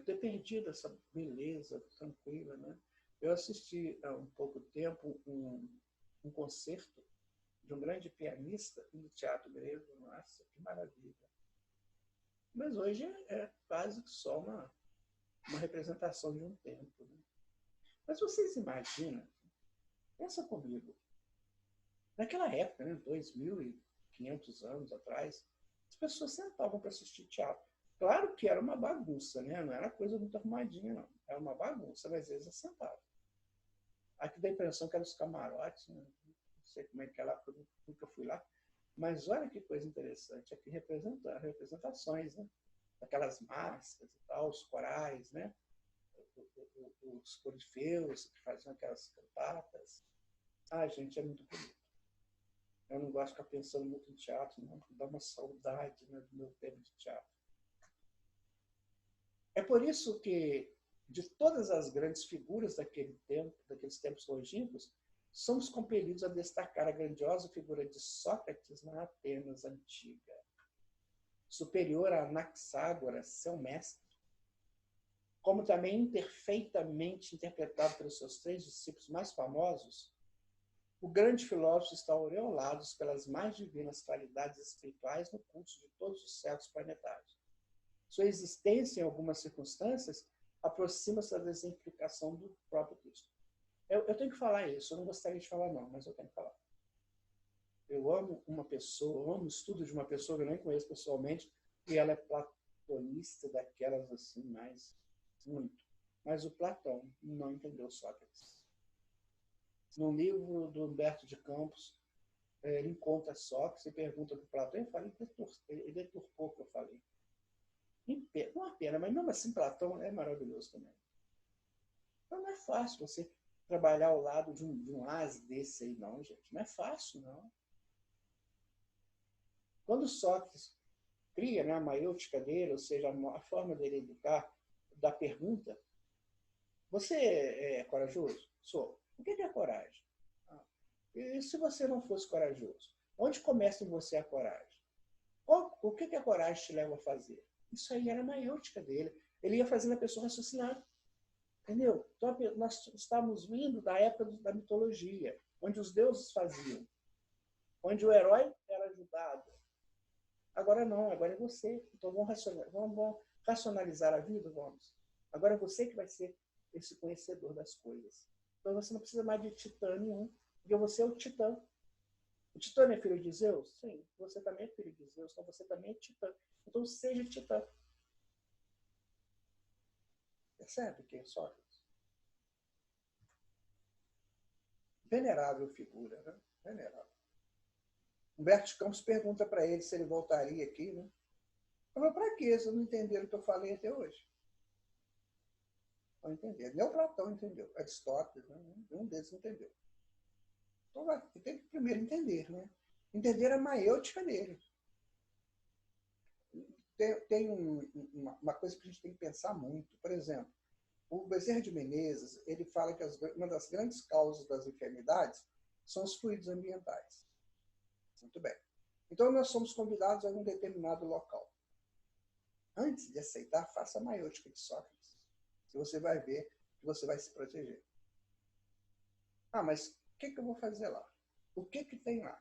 ter perdido essa beleza tranquila, né? Eu assisti há um pouco tempo um concerto de um grande pianista no teatro grego. Nossa, que maravilha. Mas hoje é quase que só uma representação de um tempo. Né? Mas vocês imaginam, pensa comigo, naquela época, né, 2.500 anos atrás, as pessoas sentavam para assistir teatro. Claro que era uma bagunça, né? Não era coisa muito arrumadinha, não. Era uma bagunça, mas eles sentavam. Aqui dá a impressão que eram os camarotes, né? Não sei como é que era, eu nunca fui lá. Mas olha que coisa interessante, aqui representações, né? Aquelas máscaras e tal, os corais, né? Os corifeus que faziam aquelas cantatas. Ah, gente, é muito bonito. Eu não gosto de ficar pensando muito em teatro, não, dá uma saudade, né, do meu tempo de teatro. É por isso que, de todas as grandes figuras daqueles tempos longínquos, somos compelidos a destacar a grandiosa figura de Sócrates na Atenas antiga. Superior a Anaxágoras, seu mestre, como também imperfeitamente interpretado pelos seus 3 discípulos mais famosos, o grande filósofo está aureolado pelas mais divinas qualidades espirituais no curso de todos os séculos planetários. Sua existência, em algumas circunstâncias, aproxima-se da exemplificação do próprio Cristo. Eu tenho que falar isso, eu não gostaria de falar não, mas eu tenho que falar. Eu amo uma pessoa, eu amo o estudo de uma pessoa que eu nem conheço pessoalmente, e ela é platonista daquelas assim, mais muito. Mas o Platão não entendeu Sócrates. No livro do Humberto de Campos, ele encontra Sócrates e pergunta para o Platão, ele deturpou o que eu falei. Não é pena, mas mesmo assim Platão é maravilhoso também. Então não é fácil você trabalhar ao lado de um as desse aí, não, gente. Não é fácil, não. Quando Sócrates cria, né, a maiêutica dele, ou seja, a forma dele educar, da pergunta, você é corajoso? Sou. O que é coragem? E se você não fosse corajoso? Onde começa em você a coragem? O que a coragem te leva a fazer? Isso aí era a maiêutica dele. Ele ia fazendo a pessoa raciocinar. Entendeu? Então, nós estamos vindo da época da mitologia, onde os deuses faziam, onde o herói era ajudado. Agora não, agora é você. Então vamos racionalizar a vida? Vamos. Agora é você que vai ser esse conhecedor das coisas. Então você não precisa mais de titã nenhum, porque você é o titã. O titã é filho de Zeus? Sim. Você também é filho de Zeus, então você também é titã. Então seja titã. Percebe quem é Sócrates? Venerável figura, né? Venerável. Humberto de Campos pergunta para ele se ele voltaria aqui, né? Eu falo, para quê? Vocês não entenderam o que eu falei até hoje. Não entenderam. Nem o Platão entendeu. Aristóteles, né? Nenhum deles entendeu. Então, tem que primeiro entender, né? Entender a maiêutica dele. Tem uma coisa que a gente tem que pensar muito. Por exemplo, o Bezerra de Menezes, ele fala que uma das grandes causas das enfermidades são os fluidos ambientais. Muito bem. Então, nós somos convidados a um determinado local. Antes de aceitar, faça a maiêutica de Sócrates. E você vai ver que você vai se proteger. Ah, mas o que eu vou fazer lá? O que tem lá?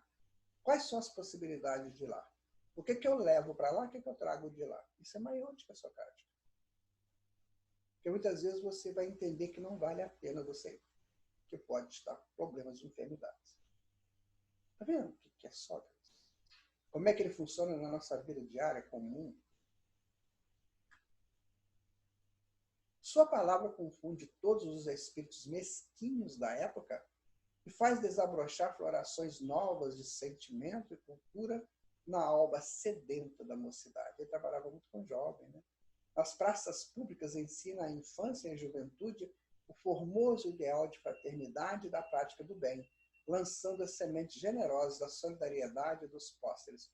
Quais são as possibilidades de lá? O que eu levo para lá? O que eu trago de lá? Isso é maiêutica socrática. Porque muitas vezes você vai entender que não vale a pena você ir, que pode estar com problemas de enfermidades. Está vendo o que é Sócrates? Como é que ele funciona na nossa vida diária comum? Sua palavra confunde todos os espíritos mesquinhos da época e faz desabrochar florações novas de sentimento e cultura na alba sedenta da mocidade. Ele trabalhava muito com jovem, né? As praças públicas ensina à infância e à juventude o formoso ideal de fraternidade e da prática do bem, lançando as sementes generosas da solidariedade dos pósteres.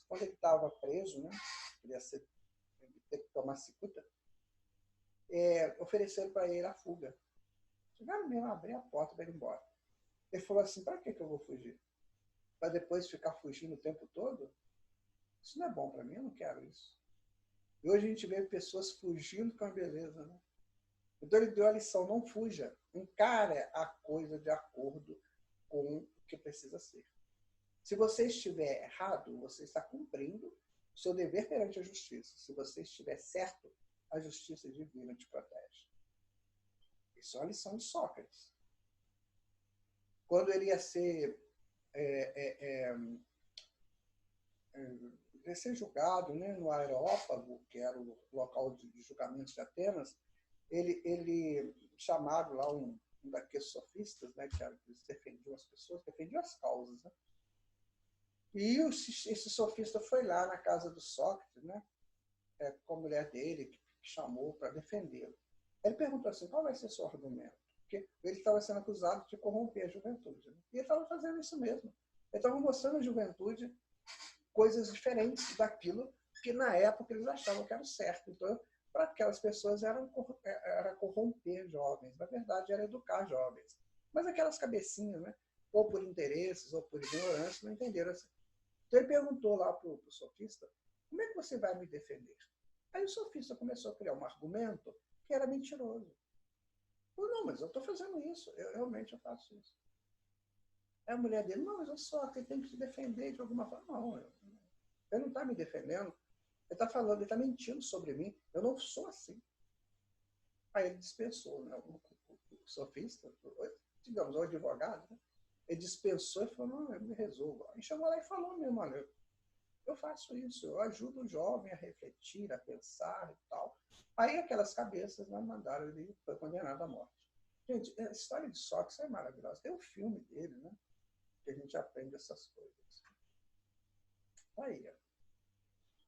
Quando ele estava preso, né? Ele ia ter que tomar cicuta, ofereceram para ele a fuga. Chegaram mesmo a abrir a porta para ir embora. Ele falou assim, para que eu vou fugir? Para depois ficar fugindo o tempo todo? Isso não é bom para mim, eu não quero isso. E hoje a gente vê pessoas fugindo com a beleza, né? Então ele deu a lição, não fuja, encare a coisa de acordo com o que precisa ser. Se você estiver errado, você está cumprindo o seu dever perante a justiça. Se você estiver certo, a justiça divina te protege. Isso é uma lição de Sócrates. Quando ele ia ser julgado, né, no Areópago, que era o local de julgamentos de Atenas, ele chamaram lá um daqueles sofistas, né, que defendiam as pessoas, defendiam as causas, né? E esse sofista foi lá na casa do Sócrates, né, com a mulher dele, que chamou para defendê-lo. Ele perguntou assim, qual vai ser seu argumento? Porque ele estava sendo acusado de corromper a juventude, né? E ele estava fazendo isso mesmo. Ele estava mostrando à juventude coisas diferentes daquilo que na época eles achavam que era o certo. Então, para aquelas pessoas era corromper jovens. Na verdade, era educar jovens. Mas aquelas cabecinhas, né, ou por interesses, ou por ignorância, não entenderam assim. Então ele perguntou lá para o sofista, como é que você vai me defender? Aí o sofista começou a criar um argumento que era mentiroso. Falou, não, mas eu estou fazendo isso, realmente eu faço isso. Aí a mulher dele, não, mas eu só tem que te defender de alguma forma. Não, ele não está me defendendo, ele está falando, ele está mentindo sobre mim, eu não sou assim. Aí ele dispensou, né, o sofista, digamos, o advogado, né? Ele dispensou e falou, não, eu me resolvo. Aí chegou lá e falou mesmo, olha, eu faço isso, eu ajudo o jovem a refletir, a pensar e tal. Aí aquelas cabeças, né, mandaram, ele foi condenado à morte. Gente, a história de Sócrates é maravilhosa. Tem um filme dele, né, que a gente aprende essas coisas. Aí, ó.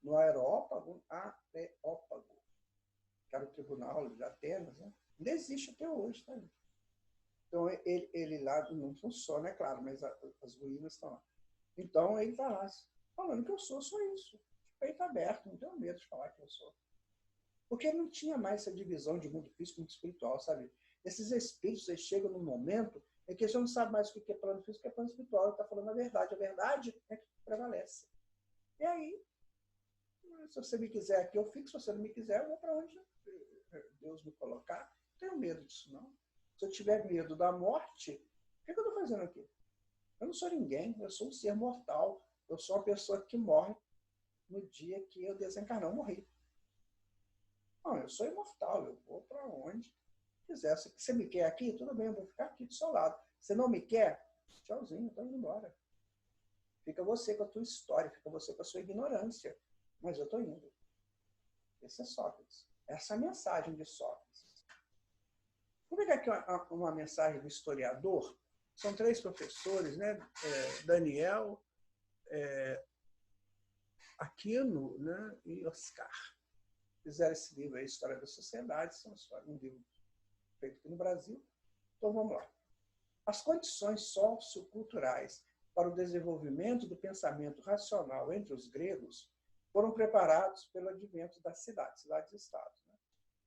No Areópago, que era o tribunal de Atenas, né? Ainda existe até hoje, tá? Então, ele lá não funciona, é claro, mas as ruínas estão lá. Então, ele está lá falando que eu sou isso. Peito aberto, não tenho medo de falar que eu sou. Porque não tinha mais essa divisão de mundo físico e mundo espiritual, sabe? Esses espíritos, eles chegam num momento em que eles não sabem mais o que é plano físico e o que é plano espiritual. Ele está falando a verdade. A verdade é que prevalece. E aí, se você me quiser aqui, eu fico. Se você não me quiser, eu vou para onde Deus me colocar. Não tenho medo disso, não. Se eu tiver medo da morte, o que eu estou fazendo aqui? Eu não sou ninguém, eu sou um ser mortal. Eu sou uma pessoa que morre no dia que eu desencarnar, eu morri. Não, eu sou imortal, eu vou para onde quiser. Se você me quer aqui, tudo bem, eu vou ficar aqui do seu lado. Se não me quer, tchauzinho, estou indo embora. Fica você com a tua história, fica você com a sua ignorância. Mas eu estou indo. Esse é Sócrates. Essa é a mensagem de Sócrates. Vou pegar aqui uma mensagem do historiador São 3 professores, né? Daniel, Aquino, né? E Oscar. Fizeram esse livro aí, História da Sociedade, um livro feito aqui no Brasil. Então, vamos lá. As condições socioculturais para o desenvolvimento do pensamento racional entre os gregos foram preparados pelo advento das cidades-estados. Né?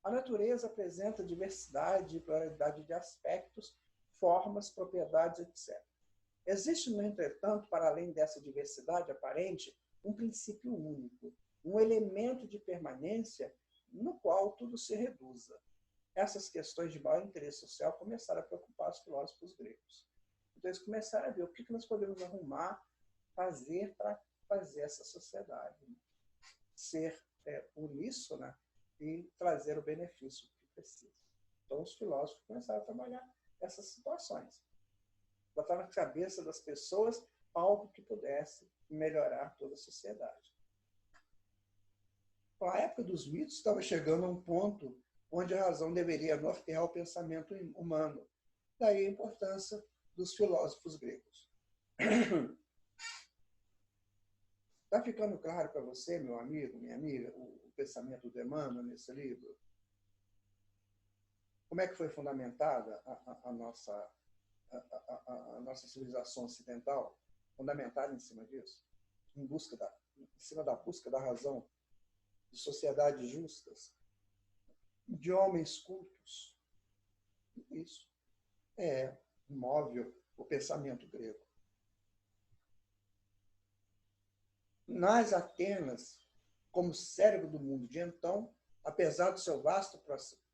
A natureza apresenta diversidade e pluralidade de aspectos, formas, propriedades, etc. Existe, no entretanto, para além dessa diversidade aparente, um princípio único, um elemento de permanência no qual tudo se reduza. Essas questões de maior interesse social começaram a preocupar os filósofos gregos. Então, eles começaram a ver o que nós podemos arrumar, fazer para fazer essa sociedade ser uníssona e trazer o benefício que precisa. Então, os filósofos começaram a trabalhar essas situações. Botar na cabeça das pessoas algo que pudesse melhorar toda a sociedade. Então, a época dos mitos estava chegando a um ponto onde a razão deveria nortear o pensamento humano. Daí a importância dos filósofos gregos. Está ficando claro para você, meu amigo, minha amiga, o pensamento do Emmanuel nesse livro? Como é que foi fundamentada a nossa civilização ocidental? Fundamentada em cima disso? Em cima da busca da razão, de sociedades justas, de homens cultos. Isso move o pensamento grego. Nas Atenas, como cérebro do mundo de então, apesar do seu vasto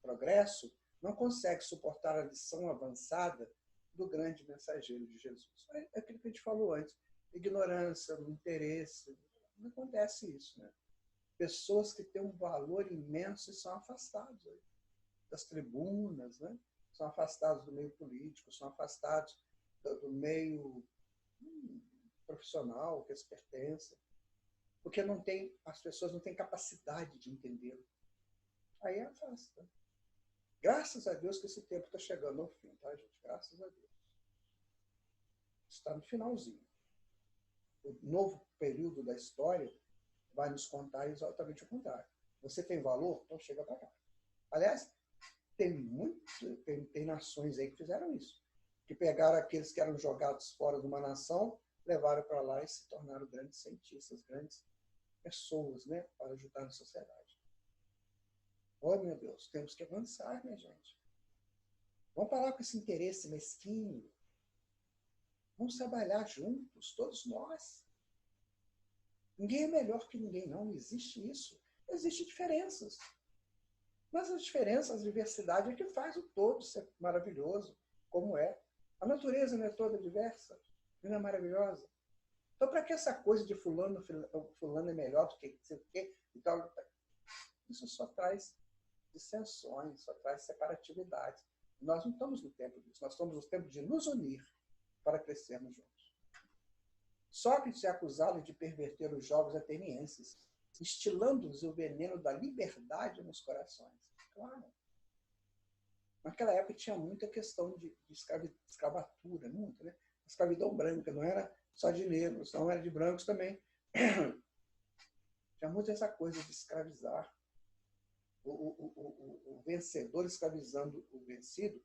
progresso, não consegue suportar a lição avançada do grande mensageiro de Jesus. É aquilo que a gente falou antes, ignorância, interesse, não acontece isso, né? Pessoas que têm um valor imenso e são afastados das tribunas, né? São afastados do meio político, são afastados do meio profissional que eles pertencem, porque as pessoas não têm capacidade de entendê-lo. Aí afasta. Graças a Deus que esse tempo está chegando ao fim, tá, gente? Graças a Deus. Está no finalzinho. O novo período da história vai nos contar exatamente o contrário. Você tem valor? Então chega para cá. Aliás, tem nações aí que fizeram isso. Que pegaram aqueles que eram jogados fora de uma nação, levaram para lá e se tornaram grandes cientistas, grandes pessoas, né, para ajudar na sociedade. Oh, meu Deus, temos que avançar, minha gente. Vamos parar com esse interesse mesquinho. Vamos trabalhar juntos, todos nós. Ninguém é melhor que ninguém, não existe isso. Existem diferenças. Mas as diferenças, a diversidade é que faz o todo ser maravilhoso, como é. A natureza não é toda diversa, não é maravilhosa. Então, para que essa coisa de fulano é melhor do que não sei o quê e tal, isso só traz dissensões, só traz separatividade. Nós não estamos no tempo disso, nós estamos no tempo de nos unir para crescermos juntos. Sócrates é acusado de perverter os jogos atenienses, instilando-lhes o veneno da liberdade nos corações. Claro. Naquela época tinha muita questão de escravatura, muita, né? A escravidão branca, não era só de negros, não era de brancos também. Tinha muito essa coisa de escravizar. O vencedor escravizando o vencido.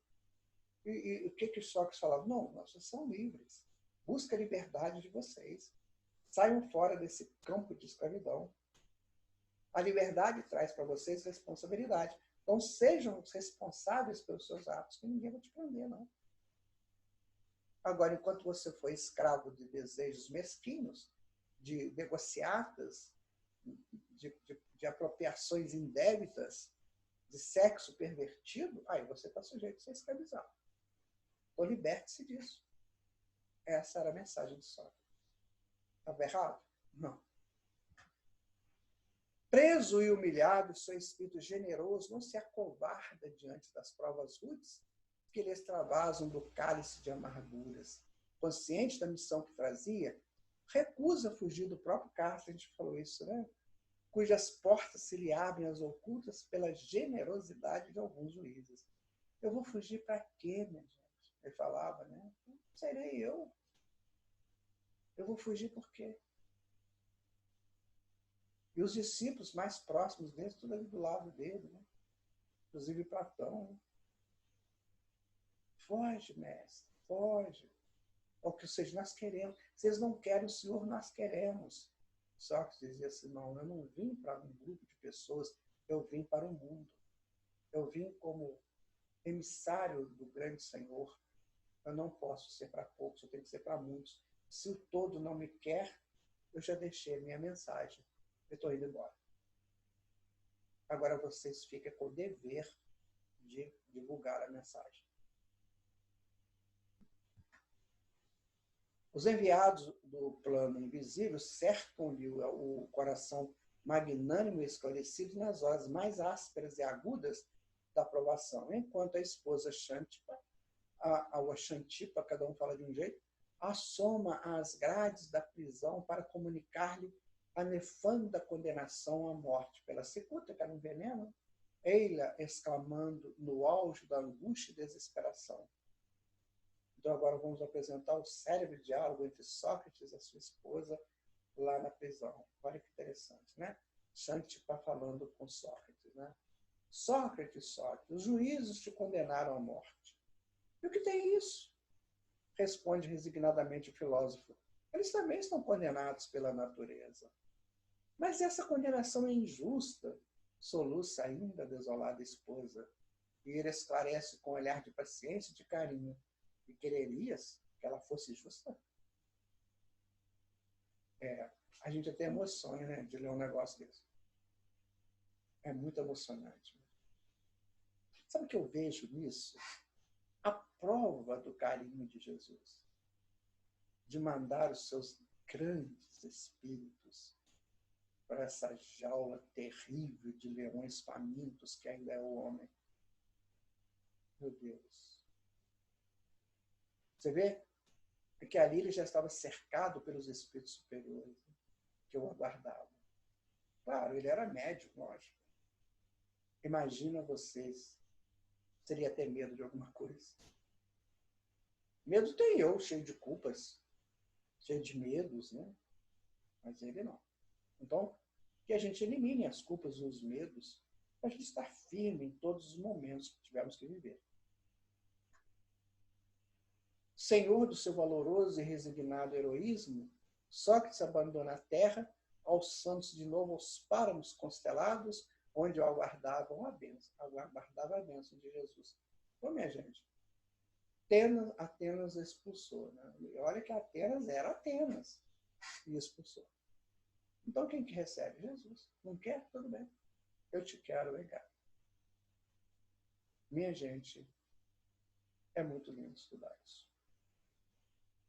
E o que Sócrates falava? Não, vocês são livres. Busca a liberdade de vocês. Saiam fora desse campo de escravidão. A liberdade traz para vocês responsabilidade. Então, sejam responsáveis pelos seus atos, que ninguém vai te prender, não. Agora, enquanto você for escravo de desejos mesquinhos, de negociatas, de apropriações indébitas, de sexo pervertido, aí você está sujeito a ser escravizado. Então, liberte-se disso. Essa era a mensagem de Sócrates. Estava errado? Não. Preso e humilhado, seu espírito generoso não se acovarda diante das provas rudes que lhe extravasam do cálice de amarguras. Consciente da missão que trazia, recusa fugir do próprio cárcere, a gente falou isso, né? Cujas portas se lhe abrem às ocultas pela generosidade de alguns juízes. Eu vou fugir para quê, minha gente? ele falava, né? Serei eu. Eu vou fugir por quê? E os discípulos mais próximos dele, tudo ali do lado dele, né? Inclusive Platão. Né? Foge, mestre, foge. Ou seja, nós queremos. Se eles não querem o Senhor, nós queremos. Sócrates dizia assim, não, eu não vim para um grupo de pessoas, eu vim para o mundo. Eu vim como emissário do grande Senhor. Eu não posso ser para poucos, eu tenho que ser para muitos. Se o todo não me quer, eu já deixei a minha mensagem. Eu estou indo embora. Agora vocês ficam com o dever de divulgar a mensagem. Os enviados do plano invisível cercam-lhe o coração magnânimo e esclarecido nas horas mais ásperas e agudas da provação, enquanto a esposa Xantipa, a Xantipa, cada um fala de um jeito, assoma às grades da prisão para comunicar-lhe a nefanda condenação à morte pela cicuta, que era um veneno, Eila exclamando no auge da angústia e desesperação. Então agora vamos apresentar o célebre diálogo entre Sócrates e a sua esposa lá na prisão. Olha que interessante, né? Xantipa falando com Sócrates, né? Sócrates, os juízes te condenaram à morte. E o que tem isso? Responde resignadamente o filósofo. Eles também estão condenados pela natureza. Mas essa condenação é injusta, soluça ainda a desolada esposa. E ele esclarece com um olhar de paciência e de carinho. E quererias que ela fosse justa? A gente até emociona, né, de ler um negócio desse. É muito emocionante. Sabe o que eu vejo nisso? A prova do carinho de Jesus. De mandar os seus grandes espíritos para essa jaula terrível de leões famintos que ainda é o homem. Meu Deus. Você vê? É que ali ele já estava cercado pelos espíritos superiores, né, que o aguardavam. Claro, ele era médico, lógico. Imagina vocês, seria ter medo de alguma coisa. Medo tem eu, cheio de culpas, cheio de medos, né? Mas ele não. Então, que a gente elimine as culpas e os medos para a gente estar firme em todos os momentos que tivermos que viver. Senhor do seu valoroso e resignado heroísmo, Sócrates abandona a terra, alçando-se de novo aos páramos constelados, onde o aguardava a bênção de Jesus. Então, minha gente, Atenas expulsou. Né? E olha que Atenas era Atenas e expulsou. Então, quem que recebe? Jesus. Não quer? Tudo bem. Eu te quero, vem cá. Minha gente, é muito lindo estudar isso.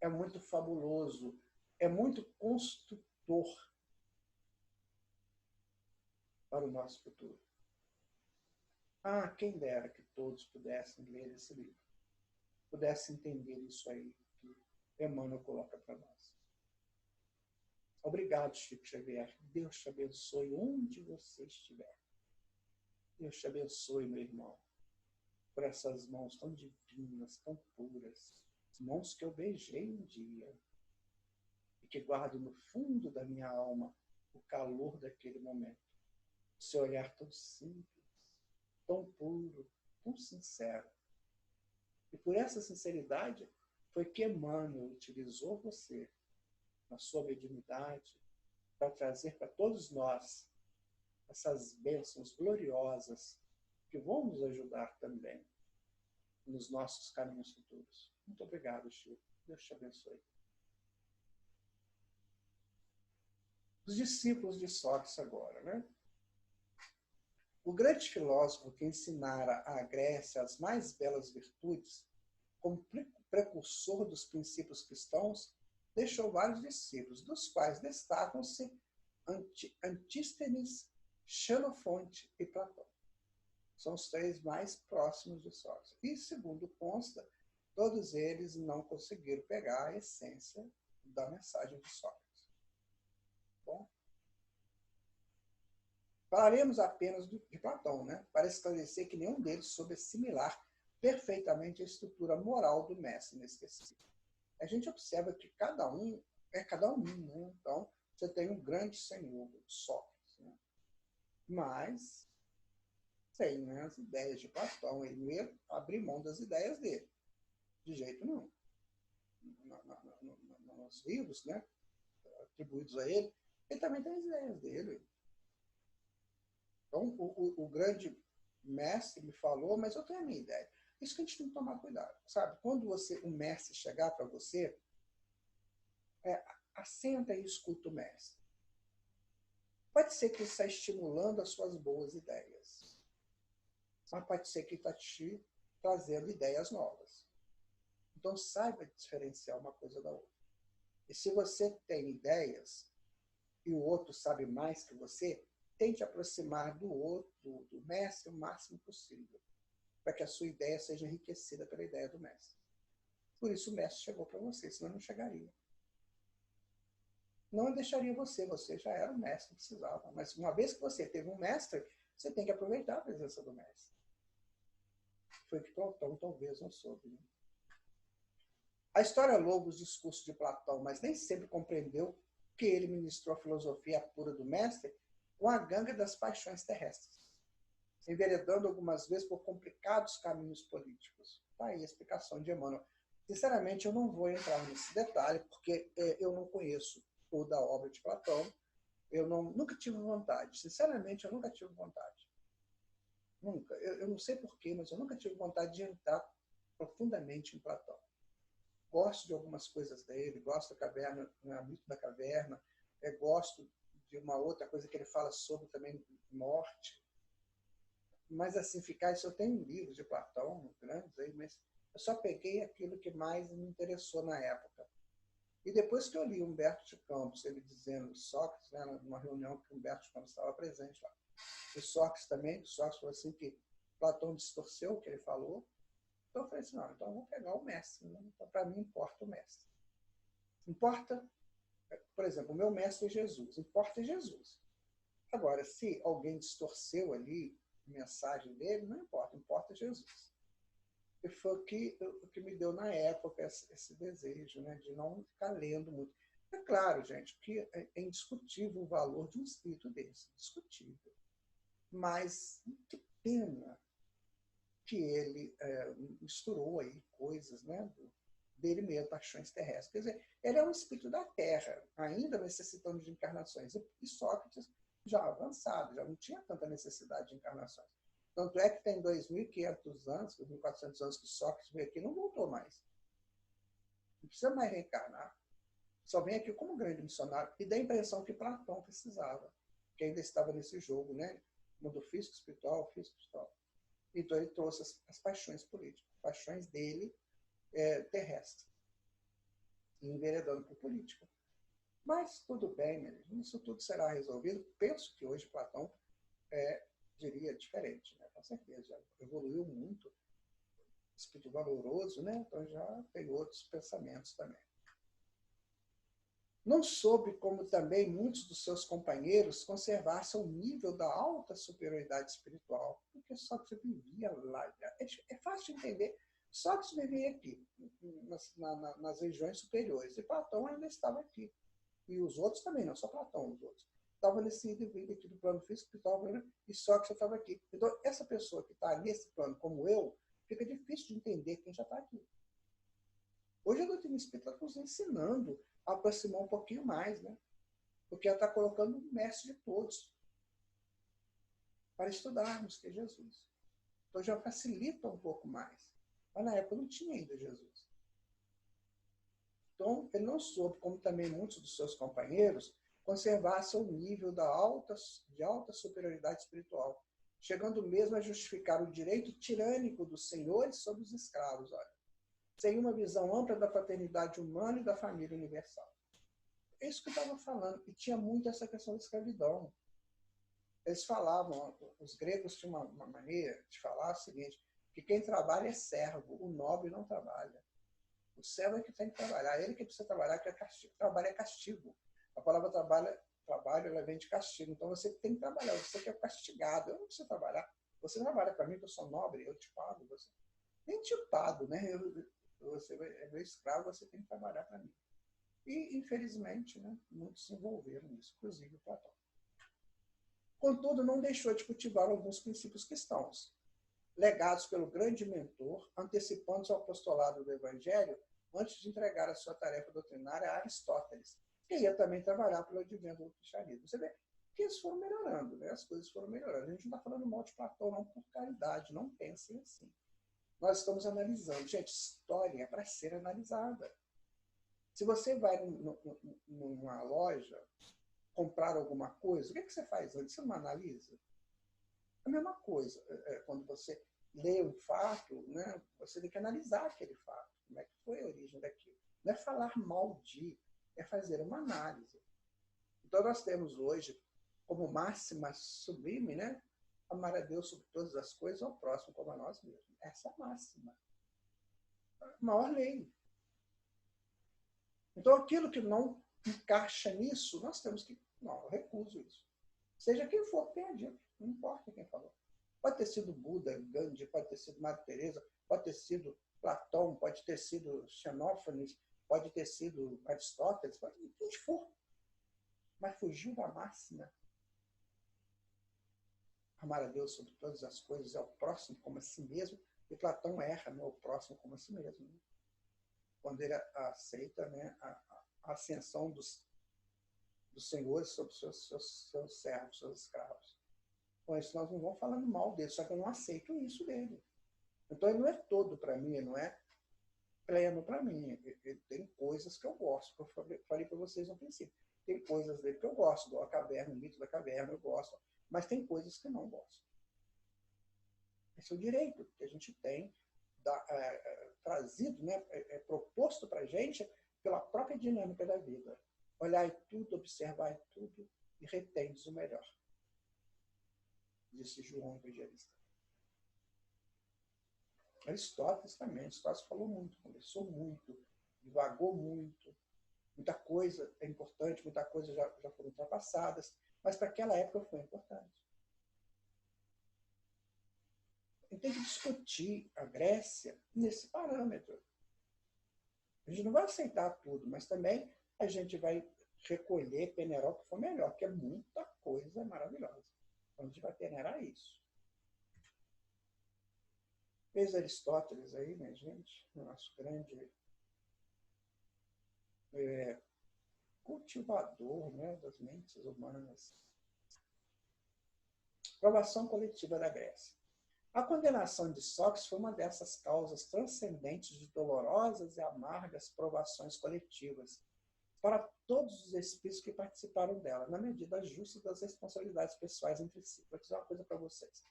É muito fabuloso, é muito construtor para o nosso futuro. Ah, quem dera que todos pudessem ler esse livro, pudessem entender isso aí que Emmanuel coloca para nós. Obrigado, Chico Xavier. Deus te abençoe onde você estiver. Deus te abençoe, meu irmão, por essas mãos tão divinas, tão puras, mãos que eu beijei um dia e que guardo no fundo da minha alma o calor daquele momento. O seu olhar tão simples, tão puro, tão sincero. E por essa sinceridade foi que Emmanuel utilizou você, na sua mediunidade, para trazer para todos nós essas bênçãos gloriosas que vão nos ajudar também nos nossos caminhos futuros. Muito obrigado, Chico. Deus te abençoe. Os discípulos de Sócrates agora, né? O grande filósofo que ensinara à Grécia as mais belas virtudes, como precursor dos princípios cristãos, deixou vários discípulos, dos quais destacam-se Antístenes, Xenofonte e Platão. São os três mais próximos de Sócrates. E, segundo consta, todos eles não conseguiram pegar a essência da mensagem de Sócrates. Bom, falaremos apenas de Platão, né? Para esclarecer que nenhum deles soube assimilar perfeitamente a estrutura moral do mestre inesquecível. A gente observa que cada um é cada um, né? Então, você tem um grande senhor, Sócrates, né? Mas tem, né, as ideias de Platão. Ele não ia abrir mão das ideias dele, de jeito nenhum. Nos livros, né, atribuídos a ele, ele também tem as ideias dele. Então, o grande mestre me falou, mas eu tenho a minha ideia. Isso que a gente tem que tomar cuidado, sabe? Quando o mestre chegar para você, assenta e escuta o mestre. Pode ser que ele está estimulando as suas boas ideias, mas pode ser que ele está te trazendo ideias novas. Então, saiba diferenciar uma coisa da outra. E se você tem ideias e o outro sabe mais que você, tente aproximar do outro, do mestre, o máximo possível, para que a sua ideia seja enriquecida pela ideia do mestre. Por isso o mestre chegou para você, senão não chegaria. Não deixaria você já era o mestre, precisava. Mas uma vez que você teve um mestre, você tem que aproveitar a presença do mestre. Foi que Platão talvez não soube. Né? A história louva os discursos de Platão, mas nem sempre compreendeu que ele ministrou a filosofia pura do mestre com a ganga das paixões terrestres, enveredando algumas vezes por complicados caminhos políticos. Está aí a explicação de Emmanuel. Sinceramente, eu não vou entrar nesse detalhe, porque eu não conheço toda a obra de Platão. Eu nunca tive vontade. Sinceramente, eu nunca tive vontade. Nunca. Eu não sei porquê, mas eu nunca tive vontade de entrar profundamente em Platão. Gosto de algumas coisas dele, gosto da caverna, o mito da caverna, gosto de uma outra coisa que ele fala sobre também morte. Mas, assim, eu tenho livros de Platão, grandes aí, mas eu só peguei aquilo que mais me interessou na época. E depois que eu li Humberto de Campos, ele dizendo Sócrates, né, numa reunião que Humberto de Campos estava presente lá, e Sócrates também, Sócrates falou assim que Platão distorceu o que ele falou. Então eu falei assim, não, então eu vou pegar o mestre. Né? Então, para mim, importa o mestre. Importa, por exemplo, o meu mestre é Jesus. Importa Jesus. Agora, se alguém distorceu ali a mensagem dele, não importa, importa Jesus. E foi o que me deu na época esse desejo, né, de não ficar lendo muito. É claro, gente, que é indiscutível o valor de um espírito desse, indiscutível. Mas que pena que ele misturou aí coisas, né, dele mesmo, paixões terrestres. Quer dizer, ele é um espírito da Terra, ainda necessitando de encarnações. E Sócrates já avançado, já não tinha tanta necessidade de encarnações. Tanto é que tem 2.500 anos, 2.400 anos que Sócrates veio aqui e não voltou mais. Não precisa mais reencarnar. Só vem aqui como grande missionário. E dá a impressão que Platão precisava, que ainda estava nesse jogo, né? Mundo físico, espiritual, físico, espiritual. Então ele trouxe as paixões políticas, paixões dele terrestres, enveredando para o político. Mas tudo bem, isso tudo será resolvido. Penso que hoje Platão diria diferente, né? Com certeza, já evoluiu muito, espírito valoroso, né? Então já tem outros pensamentos também. Não soube como também muitos dos seus companheiros conservassem o nível da alta superioridade espiritual, porque Sócrates vivia lá. É fácil de entender. Sócrates vivia aqui, nas regiões superiores, e Platão ainda estava aqui. E os outros também, não só Platão, os outros. Estavam nesse indivíduo aqui do plano físico, e Sócrates estava aqui. Então, essa pessoa que está nesse plano, como eu, fica difícil de entender quem já está aqui. Hoje a doutrina espírita está nos ensinando a aproximar um pouquinho mais, né? Porque ela está colocando o mestre de todos para estudarmos, que é Jesus. Então já facilita um pouco mais. Mas na época não tinha ainda Jesus. Então ele não soube, como também muitos dos seus companheiros, conservar seu nível de alta superioridade espiritual, chegando mesmo a justificar o direito tirânico dos senhores sobre os escravos, olha, sem uma visão ampla da fraternidade humana e da família universal. É isso que eu estava falando. E tinha muito essa questão da escravidão. Eles falavam, os gregos tinham uma maneira de falar o seguinte, que quem trabalha é servo, o nobre não trabalha. O servo é que tem que trabalhar, ele que precisa trabalhar, que é castigo. Trabalho é castigo. A palavra trabalho, ela vem de castigo. Então você tem que trabalhar, você que é castigado. Eu não preciso trabalhar. Você trabalha para mim, que eu sou nobre, eu te pago. Você. intitulado, né? Você é meu escravo, você tem que trabalhar para mim. E, infelizmente, né, muitos se envolveram nisso, inclusive o Platão. Contudo, não deixou de cultivar alguns princípios cristãos, legados pelo grande mentor, antecipando-se ao apostolado do Evangelho antes de entregar a sua tarefa doutrinária a Aristóteles, que ia também trabalhar pelo advento do cristianismo. Você vê que eles foram melhorando, né? As coisas foram melhorando. A gente não está falando mal de Platão, não, por caridade, não pensem assim. Nós estamos analisando. Gente, história é para ser analisada. Se você vai numa loja comprar alguma coisa, o que você faz antes? Você não analisa? A mesma coisa. Quando você lê um fato, né, você tem que analisar aquele fato. Como é que foi a origem daquilo? Não é falar mal de, é fazer uma análise. Então, nós temos hoje, como máxima sublime, né, amar a Deus sobre todas as coisas, ao próximo como a nós mesmos. Essa é a máxima. A maior lei. Então, aquilo que não encaixa nisso, nós temos que... Não, eu recuso isso. Seja quem for que tenha dito, não importa quem falou. Pode ter sido Buda, Gandhi, pode ter sido Madre Teresa, pode ter sido Platão, pode ter sido Xenófanes, pode ter sido Aristóteles, pode ter quem for. Mas fugiu da máxima. Amar a Deus sobre todas as coisas, é o próximo como a si mesmo, e Platão erra, né, o próximo como a si mesmo. Né? Quando ele aceita, né, a ascensão dos senhores sobre seus servos, seus escravos. Com isso, nós não vamos falando mal dele, só que eu não aceito isso dele. Então, ele não é todo para mim, ele não é pleno para mim. Ele tem coisas que eu gosto, que eu falei para vocês no princípio. Tem coisas dele que eu gosto, igual a caverna, o mito da caverna, eu gosto. Mas tem coisas que eu não gosto. Esse é o direito que a gente tem trazido, né, proposto para a gente pela própria dinâmica da vida. Olhar tudo, observar tudo e retendes o melhor. Disse João Evangelista. Aristóteles também. Aristóteles falou muito, conversou muito, divagou muito. Muita coisa é importante, muita coisa já foram ultrapassadas, mas para aquela época foi importante. A gente tem que discutir a Grécia nesse parâmetro. A gente não vai aceitar tudo, mas também a gente vai recolher, peneirar o que for melhor, porque é muita coisa maravilhosa. Então a gente vai peneirar isso. Fez Aristóteles aí, né, gente? O nosso grande cultivador, né, das mentes humanas. Provação coletiva da Grécia. A condenação de Sócrates foi uma dessas causas transcendentes de dolorosas e amargas provações coletivas para todos os espíritos que participaram dela, na medida justa das responsabilidades pessoais entre si. Vou dizer uma coisa para vocês.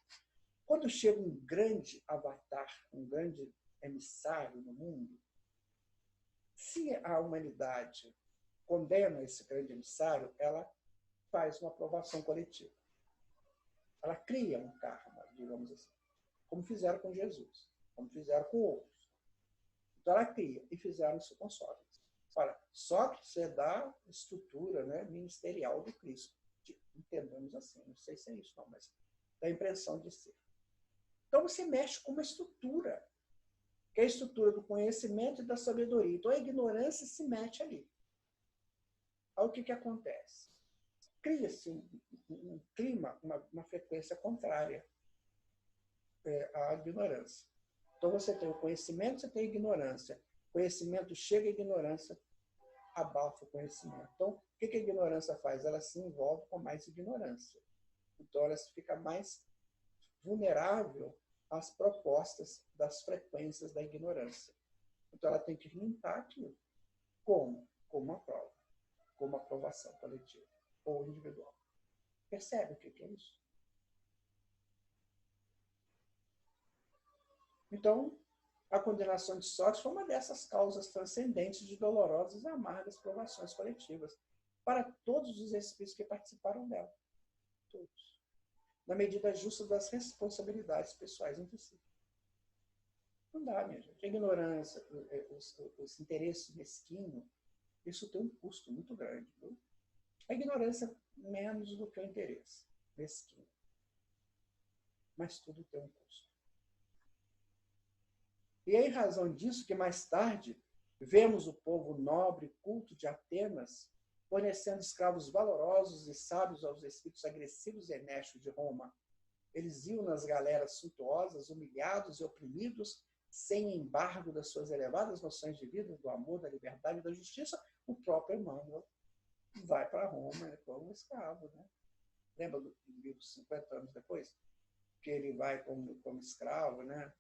Quando chega um grande avatar, um grande emissário no mundo, se a humanidade condena esse grande emissário, ela faz uma aprovação coletiva. Ela cria um karma, digamos assim, como fizeram com Jesus, como fizeram com outros. Então ela cria, e fizeram isso com Sócrates. Olha, Sócrates é da estrutura, né, ministerial do Cristo. Entendamos assim, não sei se é isso não, mas dá a impressão de ser. Então você mexe com uma estrutura, que é a estrutura do conhecimento e da sabedoria. Então a ignorância se mete ali. Aí o que acontece? Cria-se um clima, uma frequência contrária à ignorância. Então você tem o conhecimento, você tem a ignorância. Conhecimento chega, a ignorância abafa o conhecimento. Então, o que a ignorância faz? Ela se envolve com mais ignorância. Então, ela fica mais vulnerável às propostas das frequências da ignorância. Então, ela tem que limpar aquilo. Como? Como uma prova. Como uma aprovação coletiva ou individual. Percebe o que é isso? Então, a condenação de Sócrates foi uma dessas causas transcendentes de dolorosas e amargas provações coletivas para todos os espíritos que participaram dela. Todos. Na medida justa das responsabilidades pessoais entre si. Não dá, minha gente. A ignorância, os interesses mesquinhos, isso tem um custo muito grande. Viu? A ignorância menos do que o interesse mesquinho. Mas tudo tem um custo. E é em razão disso que mais tarde vemos o povo nobre e culto de Atenas fornecendo escravos valorosos e sábios aos espíritos agressivos e enérgicos de Roma. Eles iam nas galeras suntuosas, humilhados e oprimidos, sem embargo das suas elevadas noções de vida, do amor, da liberdade e da justiça. O próprio Emmanuel vai para Roma como escravo. Né? Lembra do livro 50 anos depois? Que ele vai como escravo, né?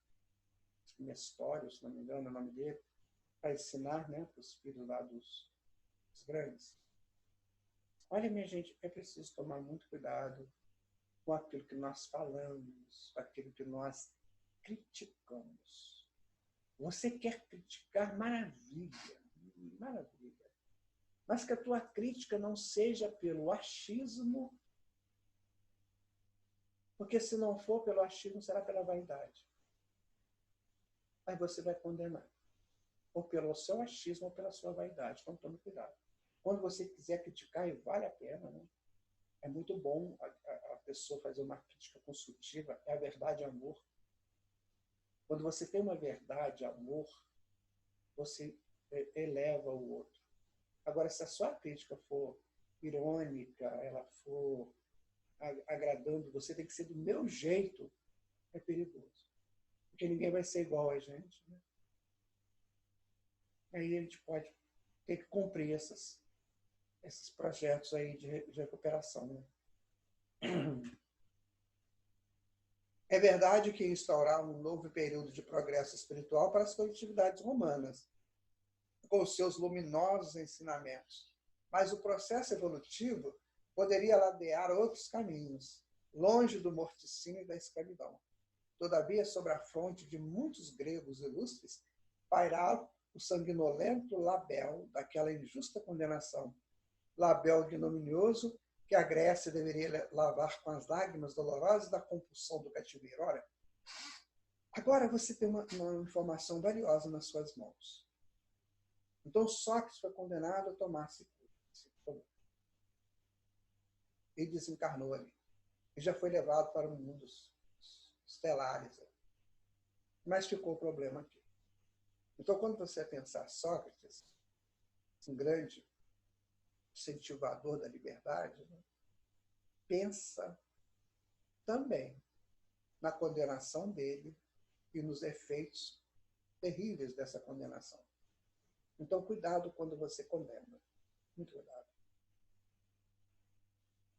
Nestório, se não me engano, é o nome dele, para ensinar, né, para os filhos lá dos grandes. Olha, minha gente, é preciso tomar muito cuidado com aquilo que nós falamos, com aquilo que nós criticamos. Você quer criticar? Maravilha, maravilha. Mas que a tua crítica não seja pelo achismo, porque se não for pelo achismo, será pela vaidade. Aí você vai condenar. Ou pelo seu achismo ou pela sua vaidade. Então tome cuidado. Quando você quiser criticar, e vale a pena, né? É muito bom a pessoa fazer uma crítica construtiva. É a verdade e amor. Quando você tem uma verdade e amor, você eleva o outro. Agora, se a sua crítica for irônica, ela for agradando, você tem que ser do meu jeito, é perigoso. Porque ninguém vai ser igual a gente. Né? Aí a gente pode ter que cumprir esses projetos aí de recuperação. Né? É verdade que instaurar um novo período de progresso espiritual para as coletividades romanas, com os seus luminosos ensinamentos. Mas o processo evolutivo poderia ladear outros caminhos, longe do morticínio e da escravidão. Todavia, sobre a fronte de muitos gregos ilustres, pairava o sanguinolento label daquela injusta condenação, label ignominioso que a Grécia deveria lavar com as lágrimas dolorosas da compulsão do cativeiro. Ora, agora você tem uma informação valiosa nas suas mãos. Então, Sócrates foi condenado a tomar cicuta. E desencarnou ali. E já foi levado para mundos estelares. Mas ficou o problema aqui. Então, quando você pensar Sócrates, um grande incentivador da liberdade, né, pensa também na condenação dele e nos efeitos terríveis dessa condenação. Então, cuidado quando você condena. Muito cuidado.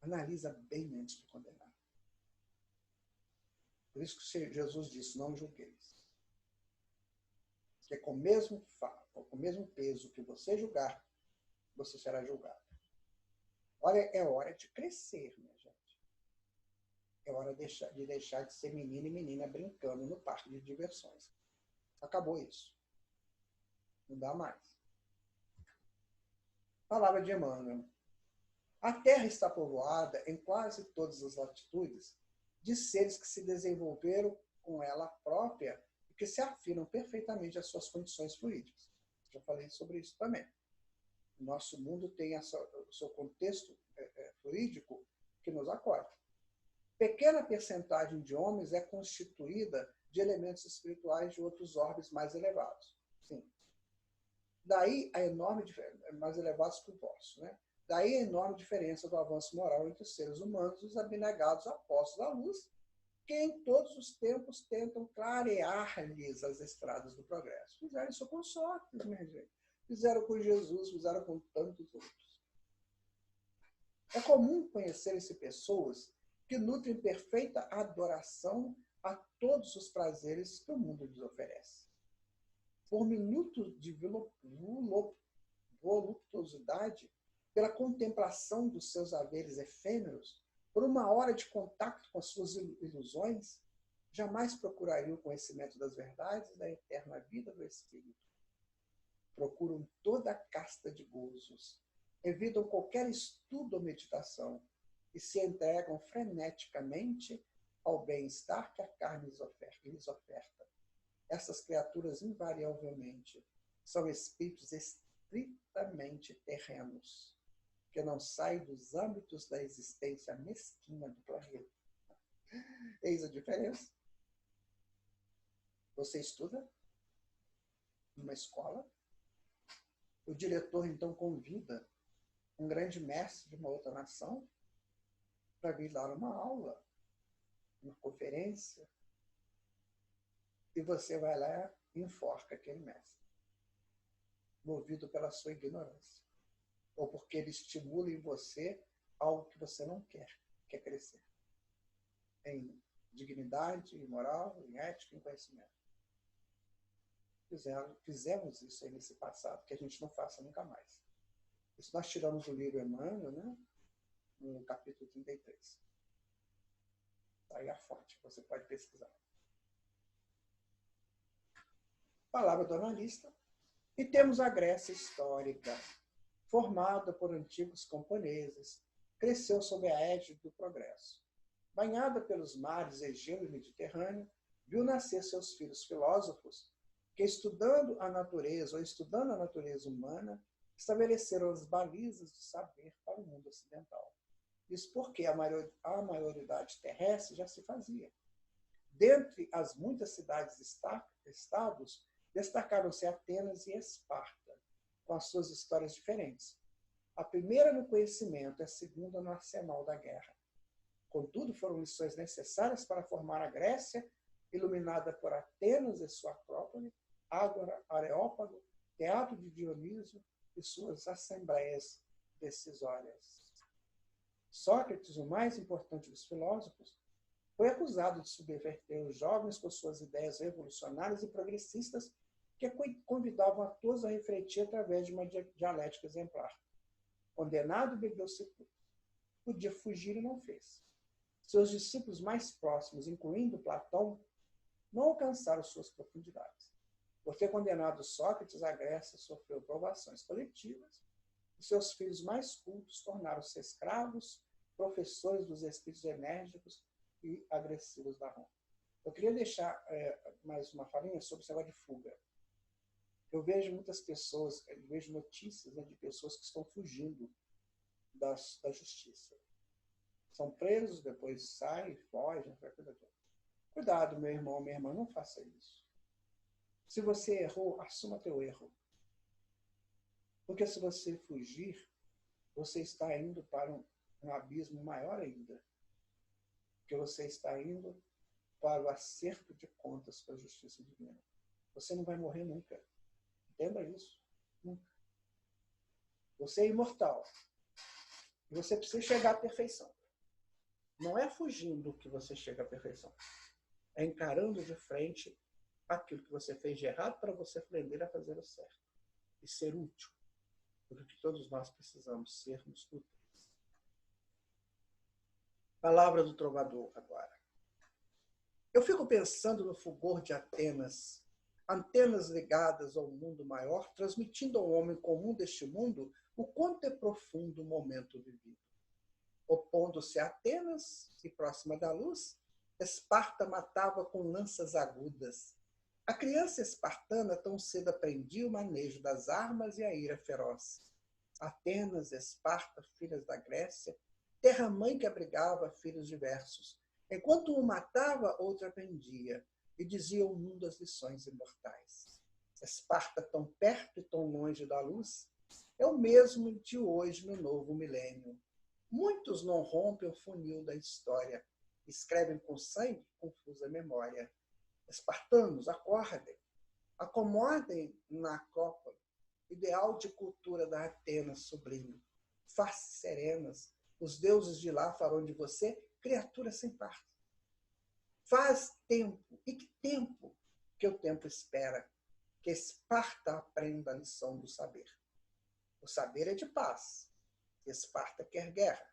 Analisa bem antes de condenar. Por isso que Jesus disse, não julgueis. Porque com o mesmo peso que você julgar, você será julgado. Olha, é hora de crescer, minha gente. É hora de deixar de ser menino e menina brincando no parque de diversões. Acabou isso. Não dá mais. Palavra de Emmanuel. A Terra está povoada, em quase todas as latitudes, de seres que se desenvolveram com ela própria e que se afinam perfeitamente às suas condições fluídicas. Já falei sobre isso também. O nosso mundo tem o seu contexto fluídico que nos acolhe. Pequena percentagem de homens é constituída de elementos espirituais de outros orbes mais elevados. Sim. Daí a enorme diferença, mais elevados que o vosso, né? Daí a enorme diferença do avanço moral entre os seres humanos e os abnegados apóstolos da luz, que em todos os tempos tentam clarear-lhes as estradas do progresso. Fizeram isso com Sócrates, minha gente. Fizeram com Jesus, fizeram com tantos outros. É comum conhecerem-se pessoas que nutrem perfeita adoração a todos os prazeres que o mundo lhes oferece. Por minutos de voluptuosidade, pela contemplação dos seus haveres efêmeros, por uma hora de contato com as suas ilusões, jamais procurariam o conhecimento das verdades da eterna vida do Espírito. Procuram toda a casta de gozos, evitam qualquer estudo ou meditação e se entregam freneticamente ao bem-estar que a carne lhes oferta. Essas criaturas, invariavelmente, são espíritos estritamente terrenos, que não saem dos âmbitos da existência mesquinha do planeta. Eis a diferença. Você estuda, numa escola. O diretor, então, convida um grande mestre de uma outra nação para vir dar uma aula, uma conferência, e você vai lá e enforca aquele mestre, movido pela sua ignorância, ou porque ele estimula em você algo que você não quer crescer, em dignidade, em moral, em ética, em conhecimento. Fizemos isso aí nesse passado, que a gente não faça nunca mais. Isso nós tiramos do livro Emmanuel, né? No capítulo 33. Está aí a fonte, você pode pesquisar. Palavra do analista. E temos a Grécia histórica, formada por antigos camponeses, cresceu sob a égide do progresso. Banhada pelos mares Egeu e Mediterrâneo, viu nascer seus filhos filósofos, que, estudando a natureza humana, estabeleceram as balizas de saber para o mundo ocidental. Isso porque a maioridade terrestre já se fazia. Dentre as muitas cidades-estados, destacaram-se Atenas e Esparta, com as suas histórias diferentes. A primeira no conhecimento e a segunda no arsenal da guerra. Contudo, foram lições necessárias para formar a Grécia, iluminada por Atenas e sua acrópole, Ágora, Areópago, Teatro de Dionísio e suas assembleias decisórias. Sócrates, o mais importante dos filósofos, foi acusado de subverter os jovens com suas ideias revolucionárias e progressistas que convidavam a todos a refletir através de uma dialética exemplar. Condenado, bebeu sepulcro. Podia fugir e não fez. Seus discípulos mais próximos, incluindo Platão, não alcançaram suas profundidades. Por ter condenado Sócrates, a Grécia sofreu provações coletivas e seus filhos mais cultos tornaram-se escravos, professores dos espíritos enérgicos e agressivos da Roma. Eu queria deixar mais uma falinha sobre esse negócio de fuga. Eu vejo muitas pessoas, vejo notícias, né, de pessoas que estão fugindo da justiça. São presos, depois saem, fogem, cuidado, meu irmão, minha irmã, não faça isso. Se você errou, assuma teu erro. Porque se você fugir, você está indo para um abismo maior ainda. Porque você está indo para o acerto de contas com a justiça divina. Você não vai morrer nunca. Entenda isso. Nunca. Você é imortal. E você precisa chegar à perfeição. Não é fugindo que você chega à perfeição. É encarando de frente aquilo que você fez de errado para você aprender a fazer o certo. E ser útil. Porque todos nós precisamos sermos úteis. Palavra do trovador agora. Eu fico pensando no fulgor de Atenas, antenas ligadas ao mundo maior, transmitindo ao homem comum deste mundo o quanto é profundo o momento vivido. Opondo-se a Atenas e próxima da luz, Esparta matava com lanças agudas. A criança espartana tão cedo aprendia o manejo das armas e a ira feroz. Atenas, Esparta, filhas da Grécia, terra-mãe que abrigava filhos diversos. Enquanto um matava, outro aprendia, e dizia ao mundo as lições imortais. Esparta, tão perto e tão longe da luz, é o mesmo de hoje no novo milênio. Muitos não rompem o funil da história, escrevem com sangue confusa memória. Espartanos, acordem, acomodem na acrópole, ideal de cultura da Atenas sublime. Faces serenas, os deuses de lá farão de você criatura sem par. Faz tempo, e que tempo que o tempo espera, que Esparta aprenda a lição do saber. O saber é de paz, Esparta quer guerra.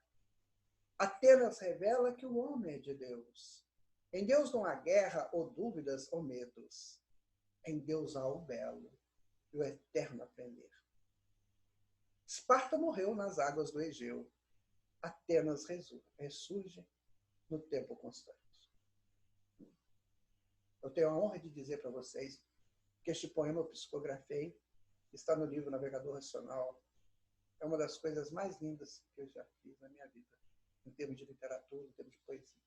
Atenas revela que o homem é de Deus. Em Deus não há guerra, ou dúvidas, ou medos. Em Deus há o belo e o eterno aprender. Esparta morreu nas águas do Egeu. Atenas ressurge no tempo constante. Eu tenho a honra de dizer para vocês que este poema eu psicografei, está no livro Navegador Racional. É uma das coisas mais lindas que eu já fiz na minha vida, em termos de literatura, em termos de poesia.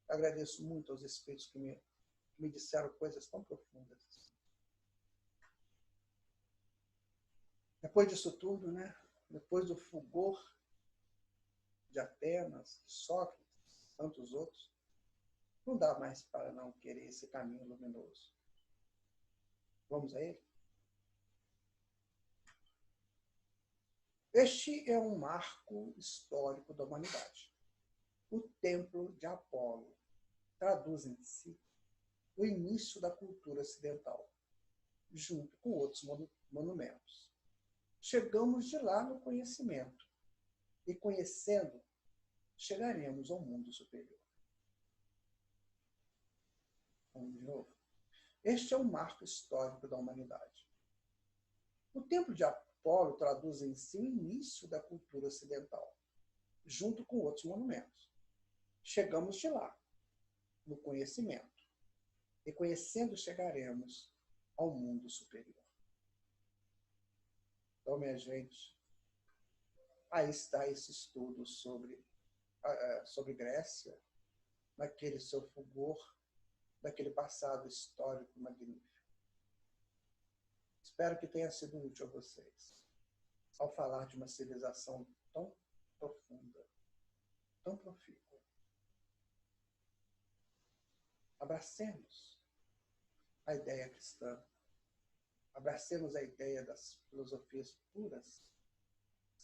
Eu agradeço muito aos espíritos que me disseram coisas tão profundas. Depois disso tudo, né? Depois do fulgor de Atenas, de Sócrates, tantos outros, não dá mais para não querer esse caminho luminoso. Vamos a ele? Este é um marco histórico da humanidade. O Templo de Apolo traduz em si o início da cultura ocidental, junto com outros monumentos. Chegamos de lá no conhecimento, e conhecendo, chegaremos ao mundo superior. Vamos de novo. Este é um marco histórico da humanidade. O Templo de Apolo traduz em si o início da cultura ocidental, junto com outros monumentos. Chegamos de lá, no conhecimento, e conhecendo chegaremos ao mundo superior. Então, minha gente, aí está esse estudo sobre Grécia, naquele seu fulgor, daquele passado histórico magnífico. Espero que tenha sido útil a vocês, ao falar de uma civilização tão profunda, tão profícua. Abracemos a ideia cristã, abracemos a ideia das filosofias puras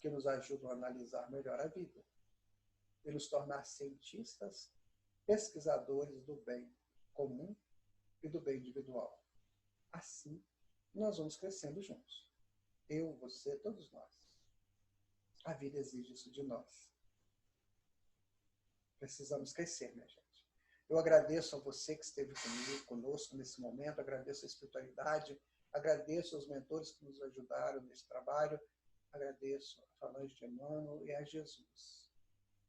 que nos ajudam a analisar melhor a vida e nos tornar cientistas, pesquisadores do bem comum e do bem individual. Assim, nós vamos crescendo juntos. Eu, você, todos nós. A vida exige isso de nós. Precisamos crescer, minha gente. Eu agradeço a você que esteve conosco nesse momento, agradeço a espiritualidade, agradeço aos mentores que nos ajudaram nesse trabalho, agradeço a Falange de Emmanuel e a Jesus.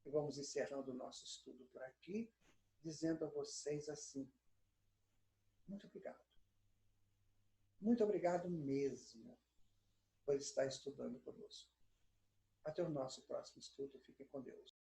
E vamos encerrando o nosso estudo por aqui, dizendo a vocês assim, muito obrigado. Muito obrigado mesmo por estar estudando conosco. Até o nosso próximo estudo. Fiquem com Deus.